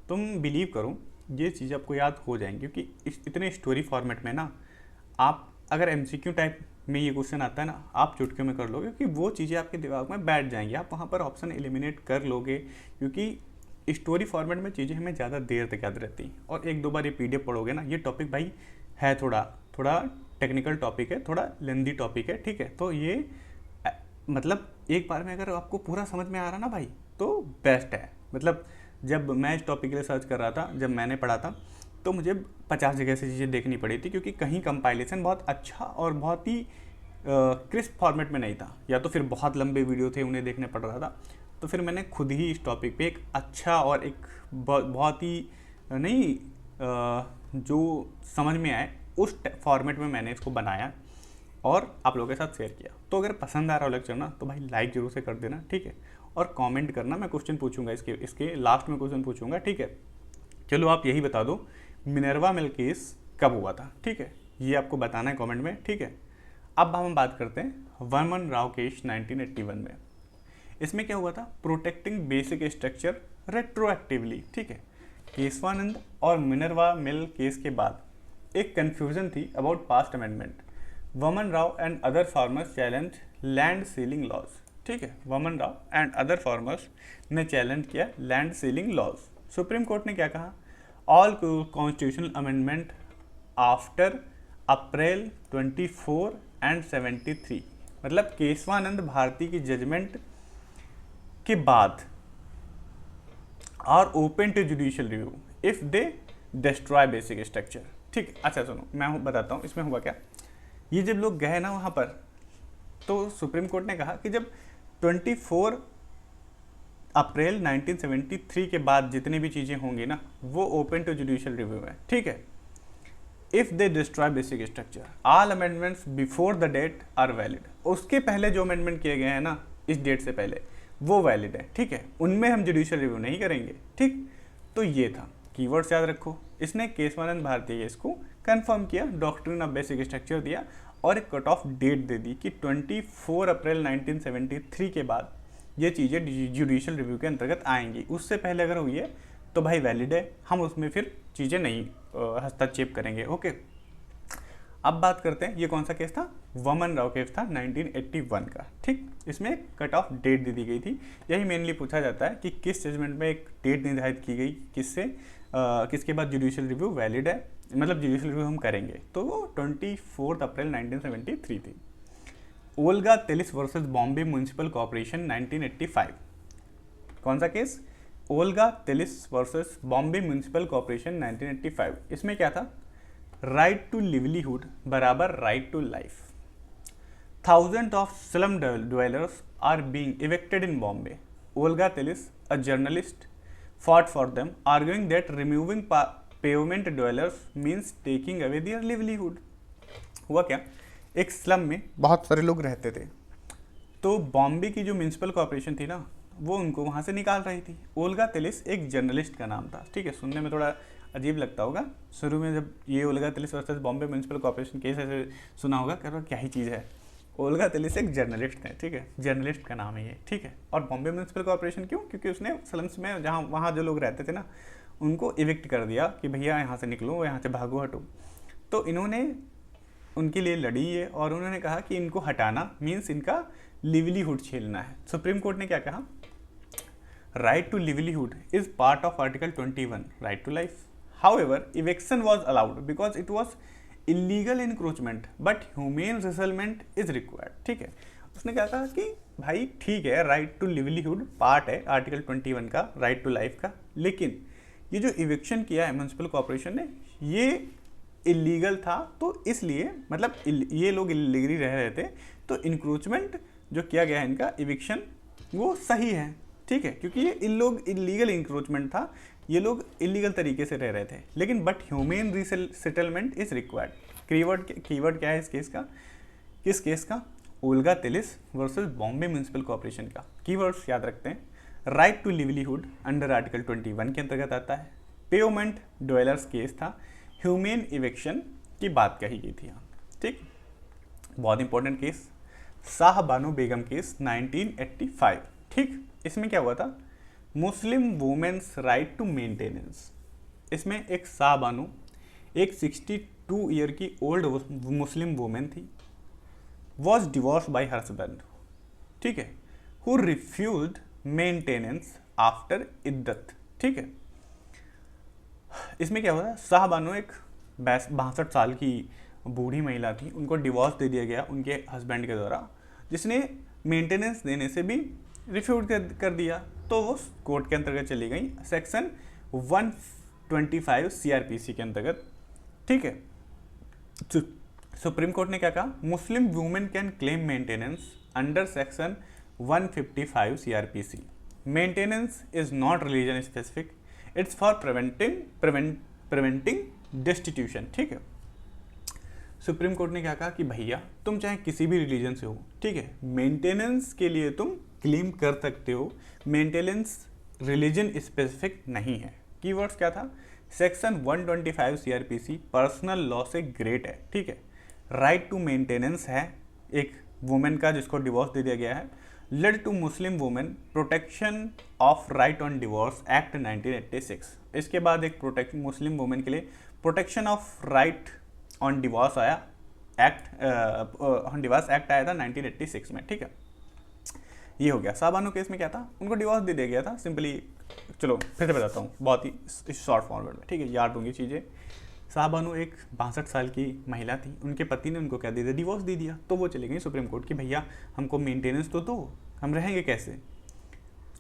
तुम बिलीव करो ये चीज़ आपको याद हो जाएंगी, क्योंकि इतने स्टोरी फॉर्मेट में ना, आप अगर एमसीक्यू टाइप में ये क्वेश्चन आता है ना, आप चुटकियों में कर लोगे, क्योंकि वो चीज़ें आपके दिमाग में बैठ जाएंगी, आप वहाँ पर ऑप्शन एलिमिनेट कर लोगे, क्योंकि स्टोरी फॉर्मेट में चीज़ें हमें ज़्यादा देर तक याद रहती। और एक दो बार ये PDF पढ़ोगे ना, ये टॉपिक भाई है थोड़ा टेक्निकल टॉपिक है, थोड़ा लेंदी टॉपिक है, ठीक है। तो ये मतलब एक बार में अगर आपको पूरा समझ में आ रहा ना भाई, तो बेस्ट है। मतलब जब मैं इस टॉपिक के लिए सर्च कर रहा था, जब मैंने पढ़ा था, तो मुझे 50 जगह से चीज़ें देखनी पड़ी थी, क्योंकि कहीं कंपाइलेशन बहुत अच्छा और बहुत ही क्रिस्प फॉर्मेट में नहीं था, या तो फिर बहुत लंबे वीडियो थे उन्हें देखने पड़ रहा था। तो फिर मैंने खुद ही इस टॉपिक पे एक अच्छा और एक बहुत ही नहीं जो समझ में आए उस फॉर्मेट में मैंने इसको बनाया और आप लोगों के साथ शेयर किया। तो अगर पसंद आ रहा हो लेक्चर ना, तो भाई लाइक जरूर से कर देना, ठीक है। और कमेंट करना, मैं क्वेश्चन पूछूंगा इसके लास्ट में क्वेश्चन पूछूंगा, ठीक है। चलो आप यही बता दो, मिनर्वा मिल केस कब हुआ था, ठीक है, ये आपको बताना है कमेंट में, ठीक है। अब हम बात करते हैं वर्मन राव केस 1981 में। इसमें क्या हुआ था, प्रोटेक्टिंग बेसिक स्ट्रक्चर रेट्रोएक्टिवली, ठीक है। केशवानंद और मिनर्वा मिल केस के बाद एक कंफ्यूजन थी about past amendment. Waman Rao and other farmers challenge land ceiling laws, ठीक है। Waman Rao and other farmers ने चैलेंज किया land ceiling laws. Supreme court ने क्या कहा, all constitutional amendment after April 24 and 73, मतलब केशवानंद भारती की जजमेंट के बाद are open to judicial review if they destroy basic structure, ठीक। अच्छा सुनो, मैं बताता हूँ इसमें हुआ क्या। ये जब लोग गए ना वहाँ पर, तो सुप्रीम कोर्ट ने कहा कि जब 24 अप्रैल 1973 के बाद जितनी भी चीज़ें होंगी ना, वो ओपन टू जुडिशियल रिव्यू है, ठीक है। If they destroy basic structure all amendments before the date are valid. उसके पहले जो अमेंडमेंट किए गए हैं ना, इस डेट से पहले, वो वैलिड है, ठीक है। उनमें हम जुडिशियल रिव्यू नहीं करेंगे, ठीक। तो ये था, कीवर्ड्स याद रखो। इसने केशवानंद भारती इसको कंफर्म किया, डॉक्ट्रिन ऑफ बेसिक स्ट्रक्चर दिया और एक कट ऑफ डेट दे दी कि 24 अप्रैल 1973 के बाद ये चीज़ें जुडिशियल रिव्यू के अंतर्गत आएंगी। उससे पहले अगर हुई है तो भाई वैलिड है, हम उसमें फिर चीज़ें नहीं हस्तक्षेप करेंगे, ओके। अब बात करते हैं, ये कौन सा केस था, वर्मन राव केस था 1981 का, ठीक। इसमें एक कट ऑफ डेट दे दी गई थी। यही मेनली पूछा जाता है कि किस जजमेंट में एक डेट निर्धारित की गई, किसके बाद जुडिशियल रिव्यू वैलिड है, मतलब जुडिशियल रिव्यू हम करेंगे। तो वो 24 अप्रैल 1973 थी। Olga Tellis versus Bombay municipal corporation 1985, कौन सा case, Olga Tellis versus Bombay municipal corporation 1985। इसमें क्या था, राइट टू लिवलीहुड बराबर right to life. Thousand of slum dwellers are being evicted in Bombay. Olga Telis, a journalist, fought for them, arguing that removing pavement dwellers means taking away their livelihood. हुआ क्या, एक slum में बहुत सारे लोग रहते थे, तो बॉम्बे की जो म्यूनिसिपल कॉर्पोरेशन थी ना, वो उनको वहाँ से निकाल रही थी। ओल्गा तेलिस एक जर्नलिस्ट का नाम था, ठीक है। सुनने में थोड़ा अजीब लगता होगा शुरू में, जब ये Olga Tellis versus Bombay municipal corporation case ऐसे सुना होगा, कह रहा क्या ही चीज़ है। ओल्गा तेलिस एक जर्नलिस्ट थे, ठीक है, जर्नलिस्ट का नाम है ये, ठीक है। और बॉम्बे म्यूनिसिपल कॉर्पोरेशन क्यों, क्योंकि उसने स्लम्स में जहाँ वहाँ जो लोग रहते थे ना, उनको इविक्ट कर दिया कि भैया यहाँ से निकलो, यहाँ से भागो, हटो। तो इन्होंने उनके लिए लड़ी है और उन्होंने कहा कि इनको हटाना मीन्स इनका लिवलीहुड छीनना है। सुप्रीम कोर्ट ने क्या कहा, right to livelihood is part of article 21 right to life. However eviction was allowed because it was illegal encroachment but humane resettlement is required, ठीक है। उसने क्या कहा कि भाई ठीक है, राइट टू लिवलीहुड पार्ट है आर्टिकल 21 का, राइट टू लाइफ का, लेकिन ये जो इविक्शन किया है म्यूनिसिपल कॉर्पोरेशन ने, ये इलीगल था। तो इसलिए मतलब ये लोग इलीगली रह रहे थे, तो इंक्रोचमेंट जो किया गया है इनका इविक्शन, वो सही है, ठीक है, क्योंकि ये इन लोग इलीगल इंक्रोचमेंट था, ये लोग इलीगल तरीके से रह रहे थे, लेकिन but humane resettlement is required. Keyword क्या है इस केस का, किस केस का, Olga Tellis versus Bombay municipal corporation का। कीवर्ड्स याद रखते हैं, right to livelihood under article 21 के अंतर्गत आता है, पेवमेंट ड्वेलर्स केस था, ह्यूमेन इवेक्शन की बात कही गई थी यहाँ, ठीक। बहुत important case, Shah Bano Begum case 1985, ठीक। इसमें क्या हुआ था, Muslim women's right to maintenance. इसमें एक शाह बानो, एक 62 ईयर की ओल्ड मुस्लिम वुमेन थी, वॉज डिवोर्स बाई हस्बैंड, ठीक है, हु रिफ्यूज्ड मेंटेनेंस आफ्टर इद्दत, ठीक है। इसमें क्या हुआ, शाहबानो एक 62 साल की बूढ़ी महिला थी, उनको डिवोर्स दे दिया गया उनके हस्बैंड के द्वारा, जिसने मेंटेनेंस देने से भी रिफ्यूज कर दिया, तो वो कोर्ट के अंतर्गत चली गई सेक्शन 125 सीआरपीसी के अंतर्गत, ठीक है। सुप्रीम कोर्ट ने क्या कहा, Muslim women can claim maintenance under section 155 CrPC. Maintenance is not religion specific, it's for preventing destitution, ठीक है। सुप्रीम कोर्ट ने क्या कहा कि भैया तुम चाहे किसी भी रिलीजन से हो, ठीक है, मेंटेनेंस के लिए तुम क्लेम कर सकते हो, मेंटेनेंस रिलीजन स्पेसिफिक नहीं है। कीवर्ड्स क्या था, सेक्शन 125 सीआरपीसी पर्सनल लॉ से ग्रेट है, ठीक है। राइट टू मेंटेनेंस है एक वुमेन का जिसको डिवोर्स दे दिया गया है। Led to Muslim women protection of right on divorce act 1986। इसके बाद एक मुस्लिम वुमेन के लिए protection of right on divorce आया, डिवोर्स एक्ट आया था 1986 में, ठीक है। ये हो गया। शाहबानो केस में क्या था, उनको डिवोर्स दे दिया गया था सिंपली। चलो फिर से बताता हूँ बहुत ही शॉर्ट फॉर्मेट में, ठीक है, याद होंगी चीज़ें। शाहबानो एक 62 साल की महिला थी, उनके पति ने उनको क्या दे दिया, डिवोर्स दे दिया, तो वो चले गई सुप्रीम कोर्ट की भैया हमको मेंटेनेंस तो दो, हम रहेंगे कैसे।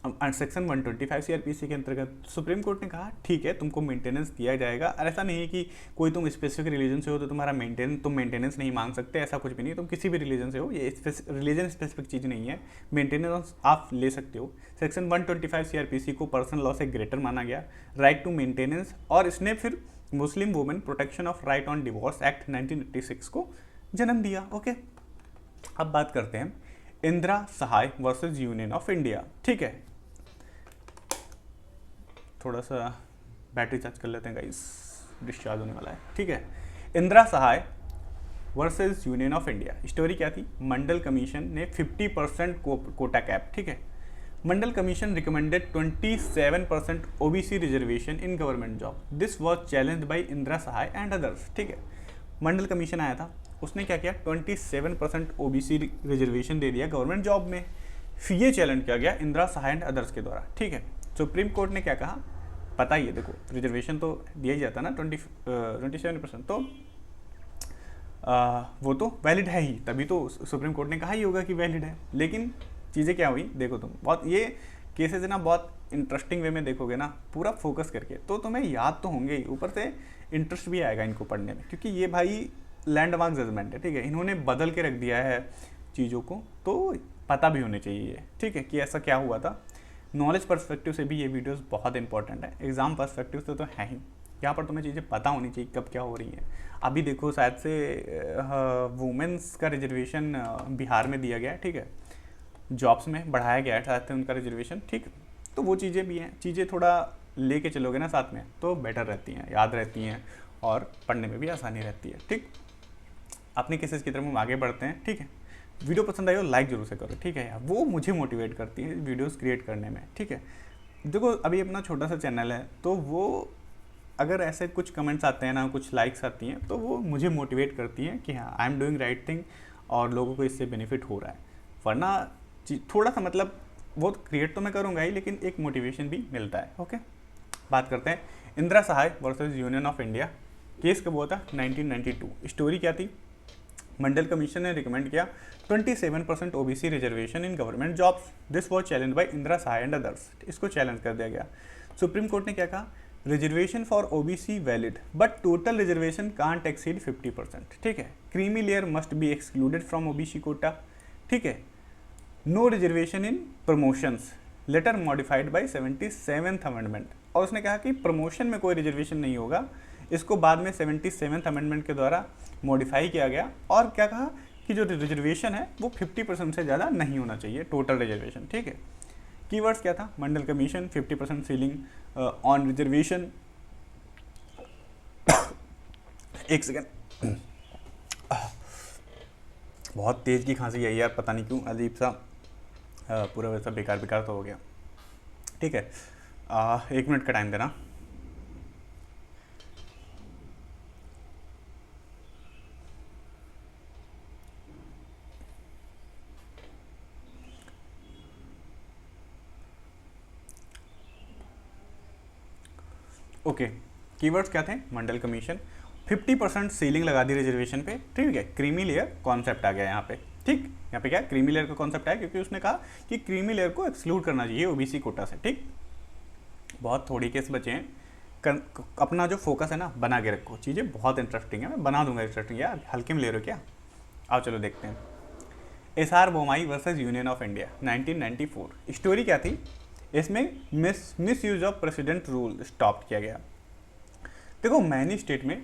सेक्शन 125 सीआरपीसी के अंतर्गत सुप्रीम कोर्ट ने कहा ठीक है तुमको मेंटेनेंस दिया जाएगा। और ऐसा नहीं है कि कोई तुम स्पेसिफिक रिलीजन से हो तो तुम्हारा तुम मेंटेनेंस नहीं मांग सकते, ऐसा कुछ भी नहीं। तुम किसी भी रिलीजन से हो, ये रिलीजन स्पेसिफिक चीज़ नहीं है, मेंटेनेंस आप ले सकते हो। सेक्शन 125 सीआरपीसी को पर्सनल लॉ से ग्रेटर माना गया, राइट टू मेंटेनेंस, और इसने फिर मुस्लिम women protection of right on divorce act 1986 को जन्म दिया। ओके, अब बात करते हैं Indira Sawhney versus union of India, ठीक है। थोड़ा सा बैटरी चार्ज कर लेते हैं गाइस, डिस्चार्ज होने वाला है, ठीक है। Indira Sawhney versus union of India, story क्या थी, मंडल कमीशन ने 50% कोटा कैप, ठीक है। Mandal commission recommended 27% OBC reservation in government job, this was challenged by Indira Sawhney and others, ठीक है। मंडल कमीशन आया था, उसने क्या किया, 27% ओबीसी रिजर्वेशन दे दिया गवर्नमेंट जॉब में। फिर ये चैलेंज किया गया इंदिरा सहाय एंड अदर्स के द्वारा, ठीक है। सुप्रीम कोर्ट ने क्या कहा, पता ही है, देखो रिजर्वेशन तो दिया ही जाता ना 27%, तो वो तो वैलिड है ही, तभी तो सुप्रीम कोर्ट ने कहा ही होगा कि वैलिड है। लेकिन चीज़ें क्या हुई देखो तुम, बहुत ये केसेस है ना, बहुत इंटरेस्टिंग वे में देखोगे ना पूरा फोकस करके, तो तुम्हें याद तो होंगे ही, ऊपर से इंटरेस्ट भी आएगा इनको पढ़ने में, क्योंकि ये भाई लैंडमार्क जजमेंट है, ठीक है। इन्होंने बदल के रख दिया है चीज़ों को, तो पता भी होने चाहिए, ठीक है, कि ऐसा क्या हुआ था। नॉलेज पर्सपेक्टिव से भी ये वीडियोस बहुत इंपॉर्टेंट है, एग्जाम पर्सपेक्टिव से तो है ही, यहाँ पर तुम्हें चीज़ें पता होनी चाहिए कब क्या हो रही हैं। अभी देखो शायद से वुमेंस का रिजर्वेशन बिहार में दिया गया है, ठीक है, जॉब्स में बढ़ाया गया है शायद से उनका रिजर्वेशन, ठीक। तो वो चीज़ें भी हैं, चीज़ें थोड़ा लेके चलोगे ना साथ में तो बेटर रहती हैं, याद रहती हैं, और पढ़ने में भी आसानी रहती है, ठीक। अपने केसेस की तरफ हम आगे बढ़ते हैं, ठीक है। वीडियो पसंद आई हो लाइक जरूर से करो, ठीक है यार, वो मुझे मोटिवेट करती है वीडियोस क्रिएट करने में, ठीक है। देखो अभी अपना छोटा सा चैनल है, तो वो अगर ऐसे कुछ कमेंट्स आते हैं ना, कुछ लाइक्स आती हैं, तो वो मुझे मोटिवेट करती हैं कि हाँ I am doing right thing और लोगों को इससे बेनिफिट हो रहा है। वरना थोड़ा सा मतलब वो क्रिएट तो मैं करूँगा ही, लेकिन एक मोटिवेशन भी मिलता है। ओके, बात करते हैं Indira Sawhney versus union of India. Case कब हुआ था, 1992। स्टोरी क्या थी, मंडल कमीशन ने रिकमेंड किया 27% OBC reservation in government jobs, this was challenge by Indira Sawhney and others. इसको चैलेंज कर दिया गया। सुप्रीम कोर्ट ने क्या कहा, reservation for OBC valid but total reservation can't exceed 50%, ठीक है। Creamy layer must be excluded from OBC quota, ठीक है। No reservation in promotions, later modified by 77th amendment. और उसने कहा कि प्रमोशन में कोई रिजर्वेशन नहीं होगा, इसको बाद में 77th अमेंडमेंट के द्वारा मॉडिफाई किया गया। और क्या कहा कि जो रिजर्वेशन है वो 50% से ज़्यादा नहीं होना चाहिए टोटल रिजर्वेशन, ठीक है। कीवर्ड्स क्या था, मंडल कमीशन, 50% सीलिंग ऑन रिजर्वेशन। एक सेकेंड, बहुत तेज़ की खांसी है यार, पता नहीं क्यों, अजीब सा पूरा वैसा बेकार बेकार तो हो गया, ठीक है। 1 मिनट का टाइम देना। ओके, कीवर्ड्स क्या थे? मंडल कमीशन, 50% सीलिंग लगा दी रिजर्वेशन पे, ठीक है, क्रीमी लेयर कॉन्सेप्ट आ गया यहाँ पे, ठीक, यहाँ पे क्या क्रीमी लेयर का कॉन्सेप्ट आया क्योंकि उसने कहा कि क्रीमी लेयर को एक्सक्लूड करना चाहिए ओबीसी कोटा से, ठीक। बहुत थोड़ी केस बचे हैं, अपना जो फोकस है ना बना के रखो, चीज़ें बहुत इंटरेस्टिंग है, मैं बना दूंगा इंटरेस्टिंग, यार हल्के में ले रहे हो क्या? आओ चलो देखते हैं। SR Bommai versus union of India 1994, story क्या थी इसमें? Miss use of president rule stop किया गया। देखो मैनी स्टेट में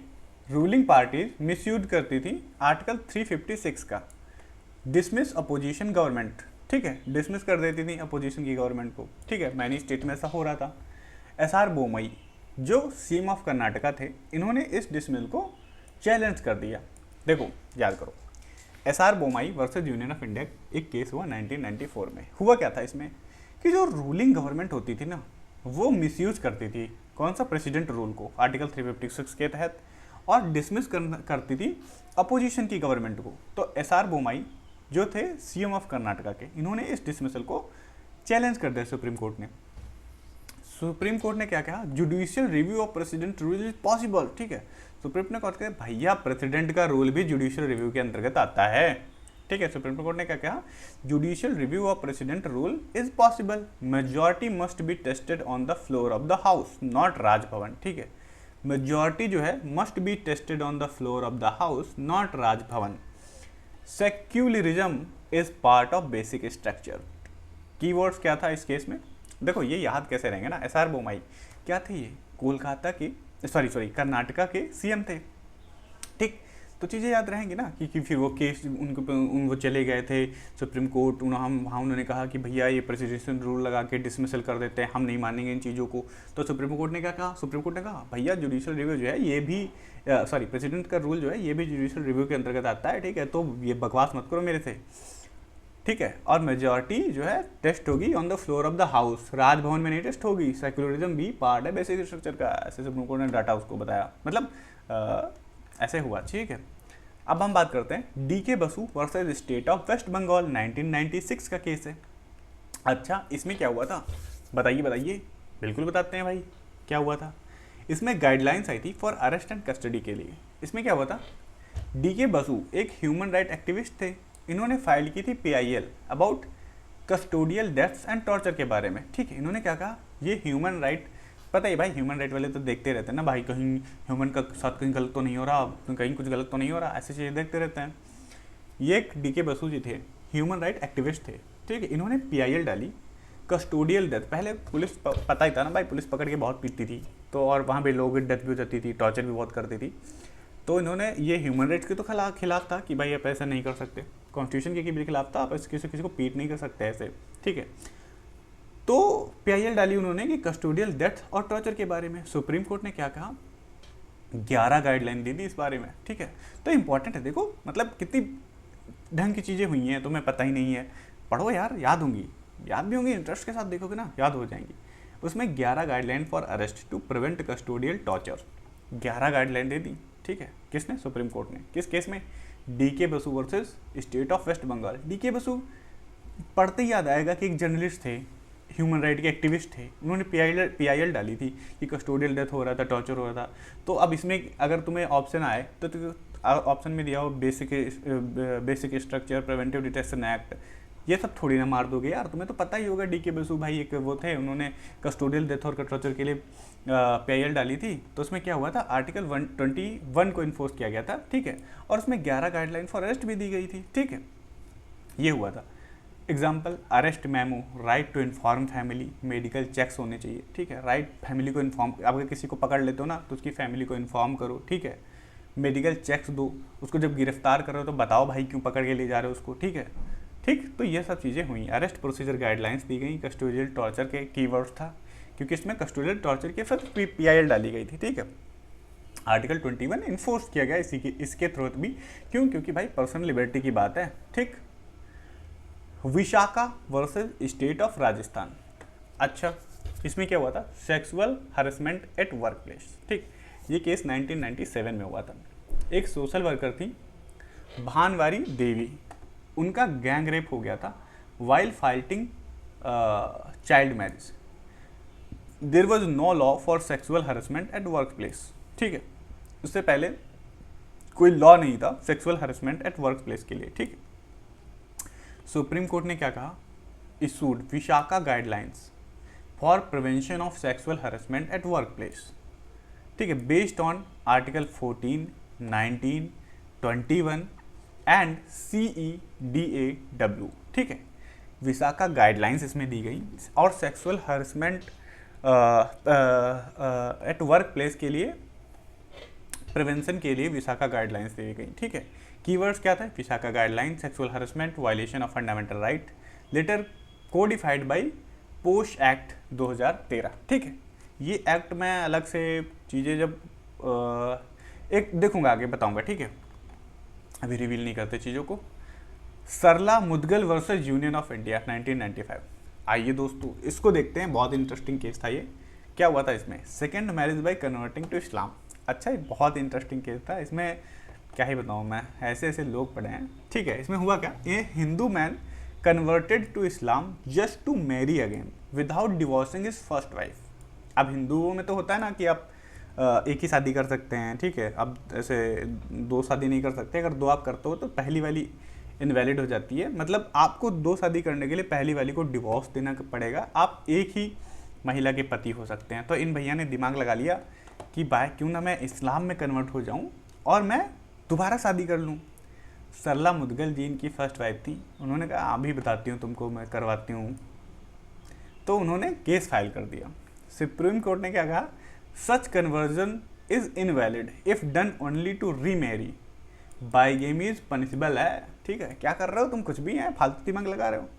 रूलिंग पार्टीज मिस यूज करती थी आर्टिकल 356 का, डिसमिस अपोजिशन गवर्नमेंट, ठीक है, डिसमिस कर देती थी अपोजिशन की गवर्नमेंट को, ठीक है, मैनी स्टेट में ऐसा हो रहा था। एसआर बोमई जो सीएम ऑफ कर्नाटका थे, इन्होंने इस डिसमिस को चैलेंज कर दिया। देखो याद करो, SR Bommai versus union of India एक केस हुआ 1994 में। हुआ क्या था इसमें कि जो रूलिंग गवर्नमेंट होती थी ना, वो मिसयूज करती थी कौन सा? प्रेसिडेंट रूल को आर्टिकल 356 के तहत, और डिसमिस करती थी अपोजिशन की गवर्नमेंट को। तो एसआर बोमई जो थे सीएम ऑफ कर्नाटका के, इन्होंने इस डिसमिसल को चैलेंज कर दिया सुप्रीम कोर्ट ने। सुप्रीम कोर्ट ने क्या कहा? Judicial review of president rule is possible, ठीक है। सुप्रीम ने कोर्ट कहा भैया प्रेसिडेंट का रूल भी जुडिशियल रिव्यू के अंतर्गत आता है, ठीक है। सुप्रीम कोर्ट ने क्या कहा? Judicial review of president rule is possible, majority must be tested on the floor of the house not Raj Bhavan, ठीक है। मेजॉरिटी जो है must be tested on the floor of the house not Raj Bhavan. Secularism is part of basic structure. Keywords क्या था इस case में? देखो ये याद कैसे रहेंगे ना, एसआर बोमई क्या थे? ये कोलकाता के कर्नाटका के सीएम थे, ठीक। तो चीज़ें याद रहेंगी ना कि फिर वो केस वो चले गए थे सुप्रीम कोर्ट, वहाँ उन्होंने कहा कि भैया ये प्रेसिडेंशियल रूल लगा के डिसमिसल कर देते हैं, हम नहीं मानेंगे इन चीज़ों को। तो सुप्रीम कोर्ट ने क्या कहा? सुप्रीम कोर्ट ने कहा भैया जुडिशियल रिव्यू जो है ये भी प्रेसिडेंट का रूल जो है ये भी जुडिशियल रिव्यू के अंतर्गत आता है, ठीक है। तो ये बकवास मत करो मेरे से, ठीक है। और मेजॉरिटी जो है टेस्ट होगी on the floor of the house, Raj Bhavan में नहीं टेस्ट होगी। सेक्युलरिज्म भी पार्ट है बेसिक स्ट्रक्चर का, ऐसे सुप्रीम कोर्ट ने डाटा उसको बताया, मतलब ऐसे हुआ, ठीक है। अब हम बात करते हैं D K Basu versus state of West Bengal 1996 का केस है। अच्छा इसमें क्या हुआ था बताइए बताइए? बिल्कुल बताते हैं भाई, क्या हुआ था इसमें? गाइडलाइंस आई थी फॉर अरेस्ट एंड कस्टडी के लिए। इसमें क्या हुआ था? डीके बसु एक ह्यूमन राइट एक्टिविस्ट थे, इन्होंने फाइल की थी PIL about custodial deaths and torture के बारे में, ठीक है। इन्होंने क्या कहा? ये ह्यूमन राइट, पता है भाई ह्यूमन राइट वाले तो देखते रहते हैं ना भाई, कहीं ह्यूमन का साथ कहीं गलत तो नहीं हो रहा, कहीं कुछ गलत तो नहीं हो रहा, ऐसी चीज़ें देखते रहते हैं। ये एक डीके बसु जी थे, ह्यूमन राइट एक्टिविस्ट थे, ठीक है। इन्होंने PIL डाली कस्टोडियल डेथ। पहले पुलिस पता ही था ना भाई, पुलिस पकड़ के बहुत पीटती थी, तो और वहाँ पे लोगों की डेथ भी हो जाती थी, टॉर्चर भी बहुत करती थी। तो इन्होंने ये ह्यूमन राइट्स के तो खिलाफ था कि भाई आप ऐसा नहीं कर सकते, कॉन्स्टिट्यूशन के भी खिलाफ था, आप किसी को पीट नहीं कर सकते ऐसे, ठीक है। तो PIL डाली उन्होंने कि कस्टोडियल डेथ और टॉर्चर के बारे में। सुप्रीम कोर्ट ने क्या कहा? 11 गाइडलाइन दे दी इस बारे में, ठीक है। तो इंपॉर्टेंट है, देखो मतलब कितनी ढंग की चीज़ें हुई हैं, तुम्हें पता ही नहीं है, पढ़ो यार, याद होंगी, याद भी होंगी, इंटरेस्ट के साथ देखोगे ना याद हो जाएंगी। उसमें 11 guideline for arrest to prevent custodial torture, 11 guideline दे दी, ठीक है। किसने? सुप्रीम कोर्ट ने। किस केस में? DK Basu versus state of West Bengal. DK Basu पढ़ते ही याद आएगा कि एक जर्नलिस्ट थे, ह्यूमन राइट के एक्टिविस्ट थे, उन्होंने PIL डाली थी कि कस्टोडियल डेथ हो रहा था, टॉर्चर हो रहा था। तो अब इसमें अगर तुम्हें ऑप्शन आए तो ऑप्शन में दिया हो basic structure, preventive detection act, ये सब थोड़ी ना मार दोगे यार, तुम्हें तो पता ही होगा। डीके बसु भाई एक वो थे, उन्होंने कस्टोडियल डेथ और टॉर्चर के लिए PIL डाली थी। तो उसमें क्या हुआ था? आर्टिकल 121 को इन्फोर्स किया गया था, ठीक है। और उसमें 11 गाइडलाइन फॉर अरेस्ट भी दी गई थी, ठीक है। ये हुआ था। Example arrest memo, right to inform family, medical checks होने चाहिए, ठीक है। राइट फैमिली को इन्फॉर्म, अगर किसी को पकड़ लेते हो ना तो उसकी फैमिली को इन्फॉर्म करो, ठीक है। मेडिकल चेक्स दो, उसको जब गिरफ्तार करो तो बताओ भाई क्यों पकड़ के ले जा रहे हो उसको, ठीक है। ठीक, तो ये सब चीज़ें हुई। अरेस्ट प्रोसीजर गाइडलाइंस दी गई, कस्टोडियल टॉर्चर के कीवर्ड्स था क्योंकि इसमें कस्टोडियल टॉर्चर के साथ PIL डाली गई थी, ठीक है। आर्टिकल 21 इन्फोर्स किया गया इसके थ्रू भी, क्यों? क्योंकि भाई पर्सनल लिबर्टी की बात है, ठीक। Vishakha versus state of Rajasthan. अच्छा इसमें क्या हुआ था? Sexual harassment at work place, ठीक। ये केस 1997 में हुआ था। एक सोशल वर्कर थी भानवारी देवी, उनका गैंग रेप हो गया था while fighting child marriage. There was no law for sexual harassment at work place. ठीक है, उससे पहले कोई लॉ नहीं था sexual harassment at work place के लिए। ठीक है, सुप्रीम कोर्ट ने क्या कहा, issued Vishaka guidelines for prevention of sexual harassment at work place. ठीक है, based on article 14, 19, 21 and CEDAW। ठीक है, विशाखा गाइडलाइंस इसमें दी गई और sexual harassment at work place के लिए प्रिवेंशन के लिए विशाखा गाइडलाइंस दी गई। ठीक है, कीवर्ड्स क्या था, Vishaka guideline, sexual harassment, violation of fundamental right, later codified by POSH act 2013। ठीक है, ये एक्ट में अलग से चीज़ें जब एक देखूंगा आगे बताऊंगा। ठीक है, अभी रिवील नहीं करते चीज़ों को। Sarla Mudgal versus union of India 1995। आइए दोस्तों इसको देखते हैं, बहुत इंटरेस्टिंग केस था ये। क्या हुआ था इसमें, second marriage by converting to Islam. अच्छा, ये बहुत इंटरेस्टिंग केस था। इसमें क्या ही बताऊँ मैं, ऐसे ऐसे लोग पढ़े हैं। ठीक है, इसमें हुआ क्या, ये Hindu man converted to Islam just to marry again without divorcing his first wife. अब हिंदुओं में तो होता है ना कि आप एक ही शादी कर सकते हैं। ठीक है, अब ऐसे दो शादी नहीं कर सकते, अगर दो आप करते हो तो पहली वाली इनवैलिड हो जाती है। मतलब आपको दो शादी करने के लिए पहली वाली को डिवोर्स देना पड़ेगा, आप एक ही महिला के पति हो सकते हैं। तो इन भैया ने दिमाग लगा लिया कि भाई क्यों ना मैं इस्लाम में कन्वर्ट हो जाऊं और मैं दोबारा शादी कर लूं। सरला मुदगल जी इनकी फर्स्ट वाइफ थी। उन्होंने कहा अभी बताती हूँ तुमको, मैं करवाती हूँ। तो उन्होंने केस फाइल कर दिया। सुप्रीम कोर्ट ने क्या कहा, such conversion is invalid if done only to remarry, bigamy is punishable है। ठीक है, क्या कर रहे हो तुम, कुछ भी है, फालतू दिमाग लगा रहे हो।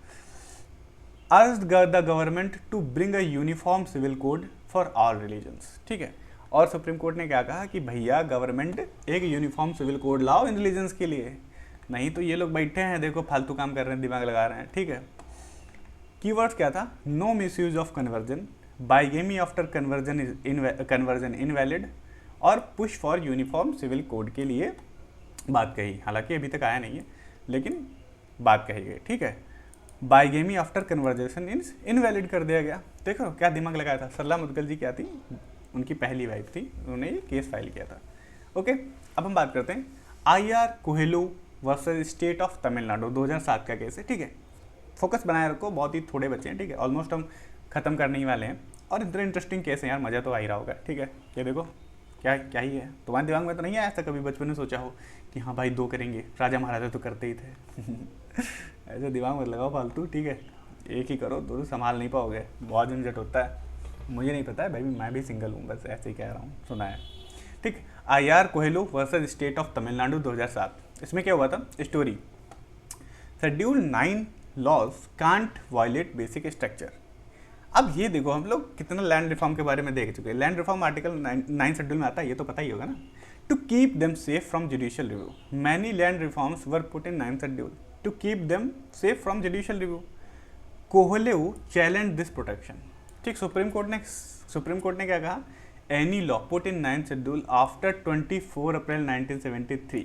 Urge the government to bring a uniform civil code for all religions. ठीक है, और सुप्रीम कोर्ट ने क्या कहा कि भैया गवर्नमेंट एक यूनिफॉर्म सिविल कोड लाओ इन रिलीजन्स के लिए, नहीं तो ये लोग बैठे हैं देखो फालतू काम कर रहे हैं, दिमाग लगा रहे हैं। ठीक है, कीवर्ड्स क्या था, no misuse of conversion, bigamy after conversion invalid, और push for uniform civil code के लिए बात कही। हालांकि अभी तक आया नहीं है लेकिन बात कही गई। ठीक है, बाइगेमी आफ्टर कन्वर्जेशन इनवैलिड कर दिया गया। देखो क्या दिमाग लगाया था। सरला मुदगल जी क्या थी, उनकी पहली वाइफ थी, उन्होंने ये केस फाइल किया था। ओके, अब हम बात करते हैं IR Coelho versus state of Tamil Nadu 2007 का केस है। ठीक है, फोकस बनाए रखो, बहुत ही थोड़े बच्चे हैं। ठीक है, ऑलमोस्ट हम खत्म करने ही वाले हैं और इतना इंटरेस्टिंग केस है यार, मज़ा तो आ ही रहा होगा। ठीक है, ये देखो क्या क्या ही है, तुम्हारे दिमाग में तो नहीं आया था कभी बचपन में सोचा हो कि हाँ भाई दो करेंगे, राजा महाराजा तो करते ही थे। ऐसे दिमाग मत लगाओ फालतू। ठीक है, एक ही करो, दो संभाल नहीं पाओगे, बहुत झंझट होता है। मुझे नहीं पता है भाई, मैं भी सिंगल हूँ, बस ऐसे ही कह रहा हूँ, सुना है। ठीक, IR Coelho versus state of Tamil Nadu 2007। इसमें क्या हुआ था story, schedule 9 laws can't violate basic structure. अब ये देखो हम लोग कितना लैंड रिफॉर्म के बारे में देख चुके हैं। लैंड रिफॉर्म आर्टिकल 9 शेड्यूल में आता है, ये तो पता ही होगा ना। To keep them safe from judicial review, many land reforms were put in 9 schedule to keep them safe from judicial review. Coelho challenge this protection. ठीक, सुप्रीम कोर्ट ने क्या कहा, any law put in 9 schedule after 24 April 1973।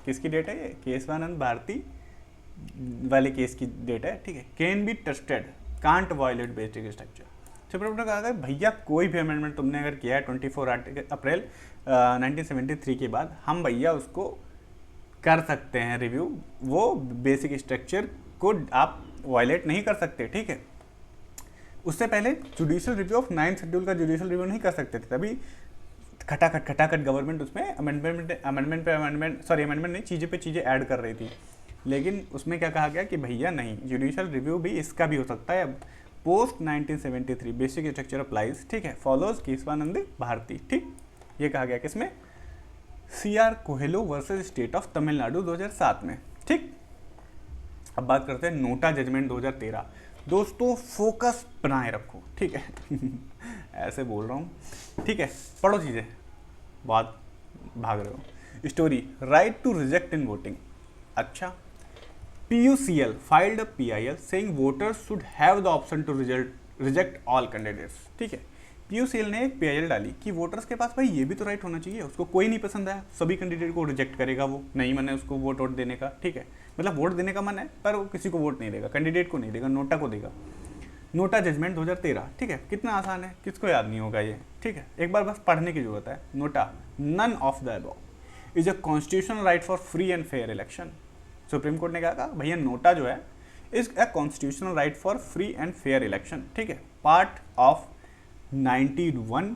किसकी date है ये, केशवानंद भारती वाले case की date है। ठीक है, can be trusted, can't violate basic structure. Supreme court ने कहा भैया कोई भी अमेंडमेंट तुमने अगर किया है 24 अप्रैल 1973 के बाद, हम भैया उसको कर सकते हैं रिव्यू, वो बेसिक स्ट्रक्चर को आप वायलेट नहीं कर सकते। ठीक है, उससे पहले जुडिशियल रिव्यू ऑफ 9 शेड्यूल का जुडिशियल रिव्यू नहीं कर सकते थे, तभी खटाखट गवर्नमेंट उसमें अमेंडमेंट नहीं, चीज़ें पे चीज़ें ऐड कर रही थी। लेकिन उसमें क्या कहा गया कि भैया नहीं, जुडिशियल रिव्यू भी इसका भी हो सकता है। अब पोस्ट 1973 बेसिक स्ट्रक्चर अप्लाइज। ठीक है, फॉलोज केशवानंद भारती। ठीक, ये कहा गया किसमें, CR Coelho versus state of Tamil Nadu 2007 में। ठीक, अब बात करते हैं नोटा जजमेंट 2013। दोस्तों फोकस बनाए रखो। ठीक है, ऐसे बोल रहा हूँ। ठीक है, पढ़ो चीज़ें, बहुत भाग रहे हो। Story, right to reject in voting. अच्छा, PUCL filed a PIL saying voters should have the option to reject all candidates। ठीक है, PUCL ने एक PIL डाली कि वोटर्स के पास भाई ये भी तो राइट होना चाहिए, उसको कोई नहीं पसंद आया सभी कैंडिडेट को रिजेक्ट करेगा, वो नहीं मन है उसको वोट देने का। ठीक है, मतलब वोट देने का मन है पर वो किसी को वोट नहीं देगा, कैंडिडेट को नहीं देगा, नोटा को देगा। नोटा जजमेंट 2013, ठीक है, कितना आसान है, किसको याद नहीं होगा ये, ठीक है, एक बार बस पढ़ने की जरूरत है। NOTA, none of the above is a constitutional right for free and fair election. Supreme court ने कहा भैया नोटा जो है is a constitutional right for free and fair election, ठीक है, part of 91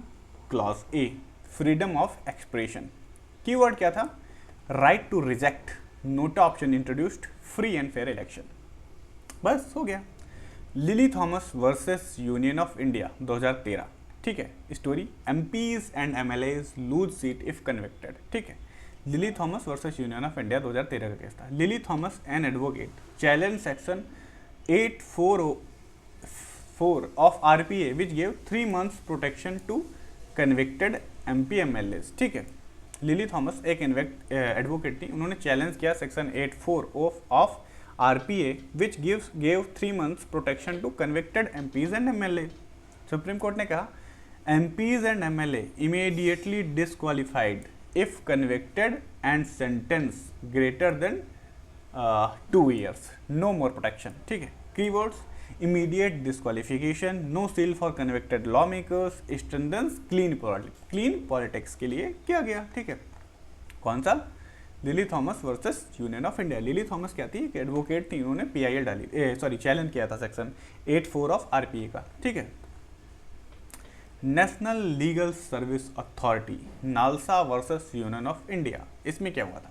clause A, freedom of expression. Keyword क्या था, right to reject, NOTA option introduced, free and fair election, बस हो गया। Lily Thomas versus union of India 2013, ठीक है, story, MPs and MLAs lose seat if convicted, ठीक है, Lily Thomas versus union of India 2013 का केस था। Lily Thomas an advocate challenge section 844 of RPA which gave 3 months protection to convicted MP MLAs, ठीक है, Lily Thomas एक advocate थी, उन्होंने चैलेंज किया section 84 of RPA which gave 3 months protection to convicted MPs and MLA. Supreme court ने कहा MPs and MLA immediately disqualified if convicted and sentence greater than 2 years, no more protection, ठीक है, keywords, immediate disqualification, no seal for convicted law makers, strengthens clean politics के लिए किया गया, ठीक है, कौन सा, Lily Thomas versus union of India. Lily Thomas क्या थी, एक एडवोकेट थी, उन्होंने पीआईएल डाली, चैलेंज किया था सेक्शन 84 ऑफ आरपीए का, ठीक है। National legal service authority NALSA versus union of India, इसमें क्या हुआ था,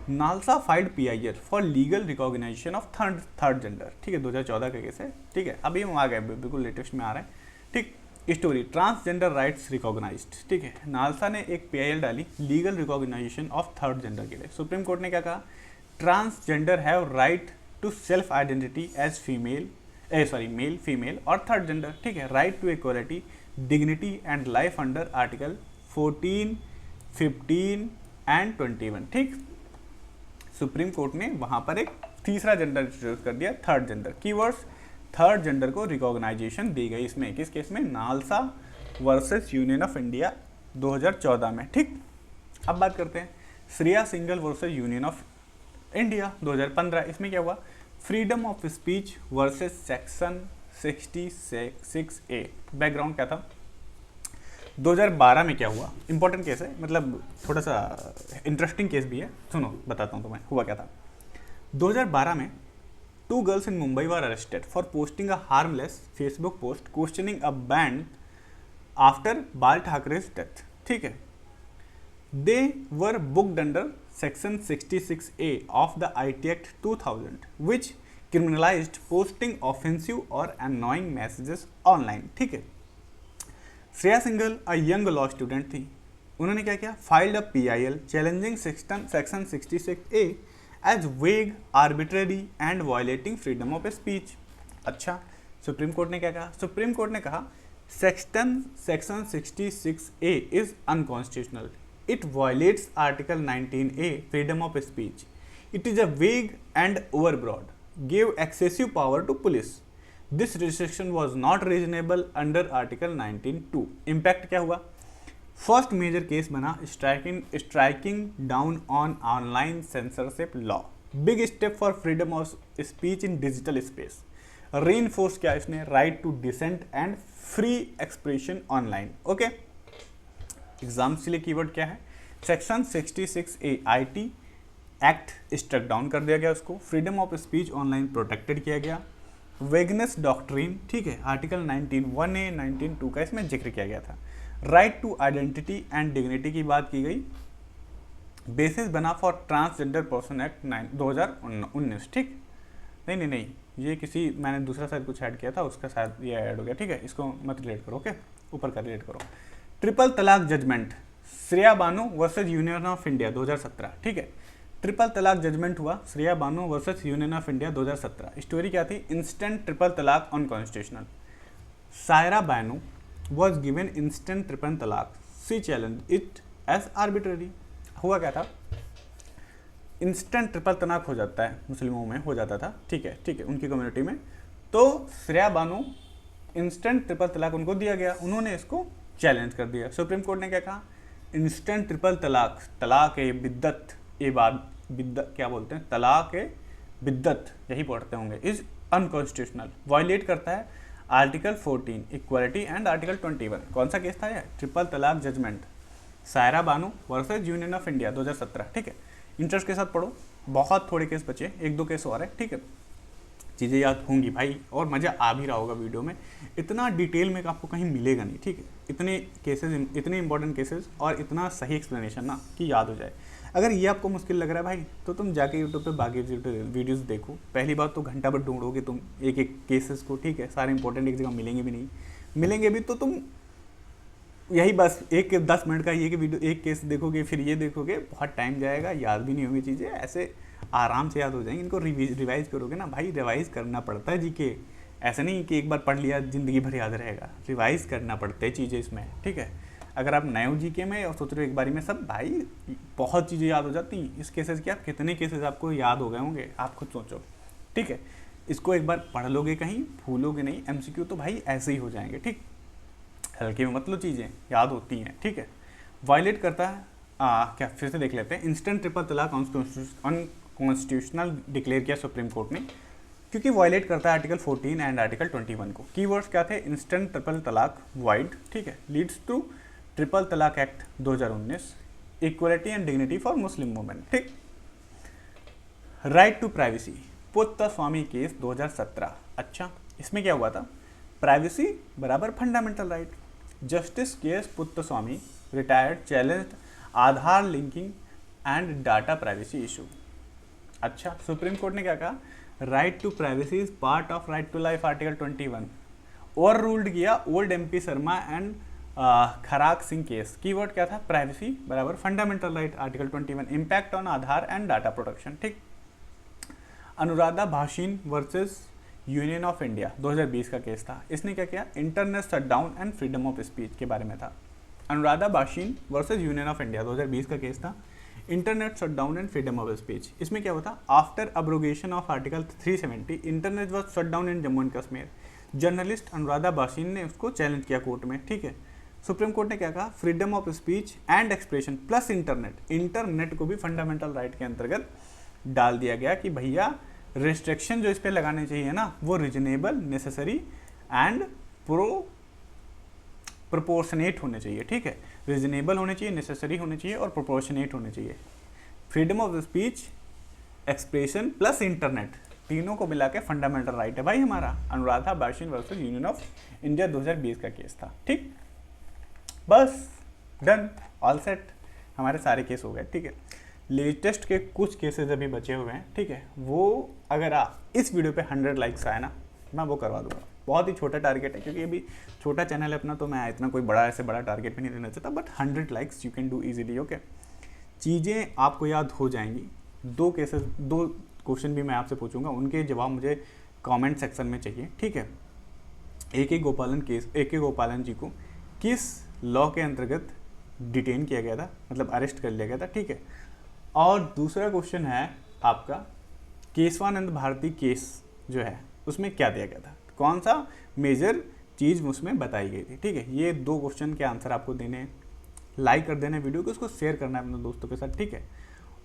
NALSA filed PIL for legal recognition of third gender, ठीक है, 2014 का केस है, ठीक है, अभी हम आ गए, बिल्कुल लेटेस्ट में आ रहे हैं, ठीक। स्टोरी, ट्रांसजेंडर राइट्स रिकॉग्नाइज्ड, ठीक है, नालसा ने एक पीआईएल डाली legal recognition of third gender के लिए। सुप्रीम कोर्ट ने क्या कहा, transgender have right to self identity as male female और थर्ड जेंडर, ठीक है, right to equality dignity and life under article 14, 15 and 21, ठीक। सुप्रीम कोर्ट ने वहां पर एक तीसरा जेंडर इंट्रोड्यूस कर दिया, third gender, keywords, third gender को रिकॉग्नाइजेशन दी गई इसमें, किस केस में, NALSA versus union of India 2014 में, ठीक। अब बात करते हैं Shreya single versus union of India 2015, इसमें क्या हुआ, freedom of speech versus section 66A। Background क्या था, 2012 में क्या हुआ, इंपॉर्टेंट केस है, मतलब थोड़ा सा इंटरेस्टिंग केस भी है, सुनो बताता हूँ तुम्हें हुआ क्या था। 2012 में 2 girls in Mumbai were arrested for posting a harmless Facebook post questioning a ban after Bal Thackeray's death, ठीक है, they were booked under section 66A of the IT Act 2000 which criminalized posting offensive or annoying messages online, ठीक है। Shreya Singhal a young law student थी, उन्होंने क्या किया, filed a PIL challenging section 66A as vague, arbitrary and violating freedom of speech. अच्छा, supreme court ने क्या कहा, सुप्रीम कोर्ट ने कहा section 66A is unconstitutional, it violates article 19A freedom of speech, it is a vague and overbroad, gave excessive power to police. This restriction was not reasonable under Article 19(2). Impact क्या हुआ, first major case बना striking down on online censorship law, big step for freedom of speech in digital space, reinforce किया इसने right to dissent and free expression online, okay. Exams के लिए keyword क्या है, section 66A IT act struck down कर दिया गया उसको, freedom of speech online protected किया गया, वेगनेस डॉक्ट्रिन, ठीक है, आर्टिकल 19(1A), 19(2) का इसमें जिक्र किया गया था, right to identity and dignity की बात की गई, बेसिस बना फॉर ट्रांसजेंडर पर्सन एक्ट 2019, ठीक, नहीं, ये किसी मैंने दूसरा शायद कुछ ऐड किया था, उसका शायद ये ऐड हो गया, ठीक है, इसको मत रिलेट करो, ओके, ऊपर का रिलेट करो। ट्रिपल तलाक judgment, Shreya Bano versus union of India 2017, ठीक है, ट्रिपल तलाक जजमेंट हुआ Shreya Bano versus union of India 2017। Story क्या थी, इंस्टेंट ट्रिपल तलाक unconstitutional, Saira Bano was given instant triple तलाक, she challenge it as arbitrary. हुआ क्या था, इंस्टेंट ट्रिपल तलाक हो जाता है, मुस्लिमों में हो जाता था, ठीक है, उनकी कम्युनिटी में, तो श्रेया बानो इंस्टेंट ट्रिपल तलाक उनको दिया गया, उन्होंने इसको चैलेंज कर दिया। सुप्रीम कोर्ट ने क्या कहा, इंस्टेंट ट्रिपल तलाक, तलाक ए बिद्दत, ये बात बिद्दत क्या बोलते हैं, तलाक ए बिद्दत, यही पढ़ते होंगे, इज अनकॉन्स्टिट्यूशनल, वायलेट करता है आर्टिकल 14 इक्वालिटी एंड आर्टिकल 21। कौन सा केस था ये? ट्रिपल तलाक judgment, Saira Banu versus union of India 2017। ठीक है, इंटरेस्ट के साथ पढ़ो, बहुत थोड़े केस बचे, 1-2 केस और है। ठीक है, चीज़ें याद होंगी भाई और मज़ा आ भी रहा होगा वीडियो में। इतना डिटेल में आपको कहीं मिलेगा नहीं। ठीक है, इतने केसेस, इतने इंपॉर्टेंट केसेस और इतना सही एक्सप्लेनेशन ना कि याद हो जाए। अगर ये आपको मुश्किल लग रहा है भाई तो तुम जाके यूट्यूब पे बाकी वीडियोस देखो। पहली बात तो घंटा भर ढूंढोगे तुम एक एक केसेस को। ठीक है, सारे इंपॉर्टेंट एक जगह मिलेंगे भी नहीं, मिलेंगे भी तो तुम यही बस एक 10 मिनट का ये कि वीडियो एक केस देखोगे फिर ये देखोगे, बहुत टाइम जाएगा, याद भी नहीं होंगी चीज़ें। ऐसे आराम से याद हो जाएंगे। इनको रिवाइज करोगे ना भाई, रिवाइज करना पड़ता है जीके, ऐसा नहीं कि एक बार पढ़ लिया ज़िंदगी भर याद रहेगा, रिवाइज करना पड़ता है चीज़ें इसमें। ठीक है, अगर आप नए हो जीके में और सोच रहे हो एक बारी में सब, भाई बहुत चीज़ें याद हो जाती हैं। इस केसेस की आप कितने केसेस आपको याद हो गए होंगे, आप खुद सोचो। ठीक है, इसको एक बार पढ़ लोगे कहीं, भूलोगे नहीं। MCQ तो भाई ऐसे ही हो जाएंगे। ठीक, हल्के में मतलब चीज़ें याद होती हैं। ठीक है, वायलेट करता है क्या, फिर से देख लेते हैं। इंस्टेंट ट्रिपल तलाक अनकॉन्स्टिट्यूशनल डिक्लेयर किया सुप्रीम कोर्ट ने, क्योंकि वायलेट करता है आर्टिकल 14 एंड आर्टिकल 21 को। कीवर्ड्स क्या थे? इंस्टेंट ट्रिपल तलाक, वाइड, ठीक है, leads to triple talaq act 2019, equality and dignity for Muslim women. ठीक, right to privacy, Puttaswamy case 2017। अच्छा, इसमें क्या हुआ था? प्राइवेसी बराबर fundamental right. Justice K S Puttaswamy retired challenged Aadhaar linking and data privacy issue. अच्छा, सुप्रीम कोर्ट ने क्या कहा? Right to privacy is part of right to life, article 21 overruled किया old MP Sharma and Kharak Singh case. Keyword क्या था? Privacy बराबर fundamental right, article 21, impact on Aadhaar and data protection. ठीक, Anuradha Bhasin versus union of India 2020 का case था। इसने क्या किया? Internet shutdown and freedom of speech के बारे में था। Anuradha Bhasin versus union of India 2020 का केस था, internet shutdown and freedom of speech. इसमें क्या होता? After abrogation of article 370 internet was shutdown in Jammu and Kashmir. Journalist Anuradha भाषिन ने उसको चैलेंज किया कोर्ट में। ठीक है, सुप्रीम कोर्ट ने क्या कहा? Freedom of speech and expression plus internet को भी फंडामेंटल राइट के अंतर्गत डाल दिया गया कि भैया रिस्ट्रिक्शन जो इस पर लगाने चाहिए ना, वो रीजनेबल, नेसेसरी एंड प्रोपोर्शनेट होने चाहिए। ठीक है, रीजनेबल होने चाहिए, नेसेसरी होने चाहिए और प्रोपोर्शनेट होने चाहिए। Freedom of speech, expression plus internet, तीनों को मिला के फंडामेंटल राइट है भाई हमारा। Anuradha Bhasin versus union of India 2020 का केस था। ठीक, बस डन, ऑल सेट, हमारे सारे केस हो गए। ठीक है, लेटेस्ट के कुछ केसेस अभी बचे हुए हैं। ठीक है, वो अगर इस वीडियो पे 100 लाइक्स आए ना, मैं वो करवा दूंगा। बहुत ही छोटा टारगेट है क्योंकि अभी छोटा चैनल है अपना, तो मैं इतना कोई बड़ा ऐसे बड़ा टारगेट भी नहीं देना चाहता, but 100 likes you can do easily. Okay, चीज़ें आपको याद हो जाएंगी। 2 क्वेश्चन भी मैं आपसे पूछूंगा, उनके जवाब मुझे कमेंट सेक्शन में चाहिए। ठीक है, AK गोपालन जी को किस लॉ के अंतर्गत डिटेन किया गया था, मतलब अरेस्ट कर लिया गया था। ठीक है, और दूसरा क्वेश्चन है आपका केशवानंद भारती केस जो है उसमें क्या दिया गया था, कौन सा मेजर चीज़ उसमें बताई गई थी। ठीक है, ये 2 क्वेश्चन के आंसर आपको देने हैं। लाइक कर देना वीडियो को, उसको शेयर करना है अपने दोस्तों के साथ। ठीक है,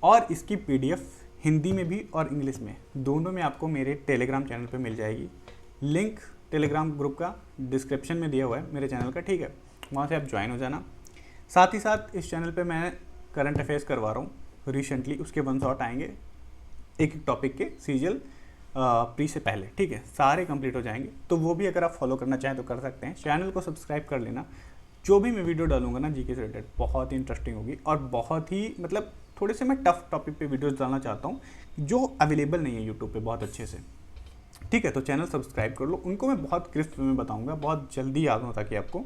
और इसकी PDF हिंदी में भी और इंग्लिश में, दोनों में आपको मेरे टेलीग्राम चैनल पे मिल जाएगी। लिंक टेलीग्राम ग्रुप का डिस्क्रिप्शन में दिया हुआ है मेरे चैनल का। ठीक है, वहाँ से आप ज्वाइन हो जाना। साथ ही साथ इस चैनल पे मैं करंट अफेयर्स करवा रहा हूँ रिसेंटली, उसके 1 शॉट आएंगे एक टॉपिक के सीरियल प्री से पहले। ठीक है, सारे कंप्लीट हो जाएंगे, तो वो भी अगर आप फॉलो करना चाहें तो कर सकते हैं। चैनल को सब्सक्राइब कर लेना। जो भी मैं वीडियो डालूंगा ना जीके से रिलेटेड, बहुत ही इंटरेस्टिंग होगी और बहुत ही मतलब थोड़े से मैं टफ टॉपिक पे वीडियोस डालना चाहता हूँ जो अवेलेबल नहीं है यूट्यूब पे बहुत अच्छे से। ठीक है, तो चैनल सब्सक्राइब कर लो। उनको मैं बहुत क्रिस्प में बताऊँगा, बहुत जल्दी याद हो ताकि आपको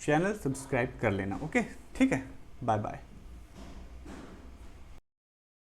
चैनल सब्सक्राइब कर लेना। ओके, ठीक है, बाय बाय।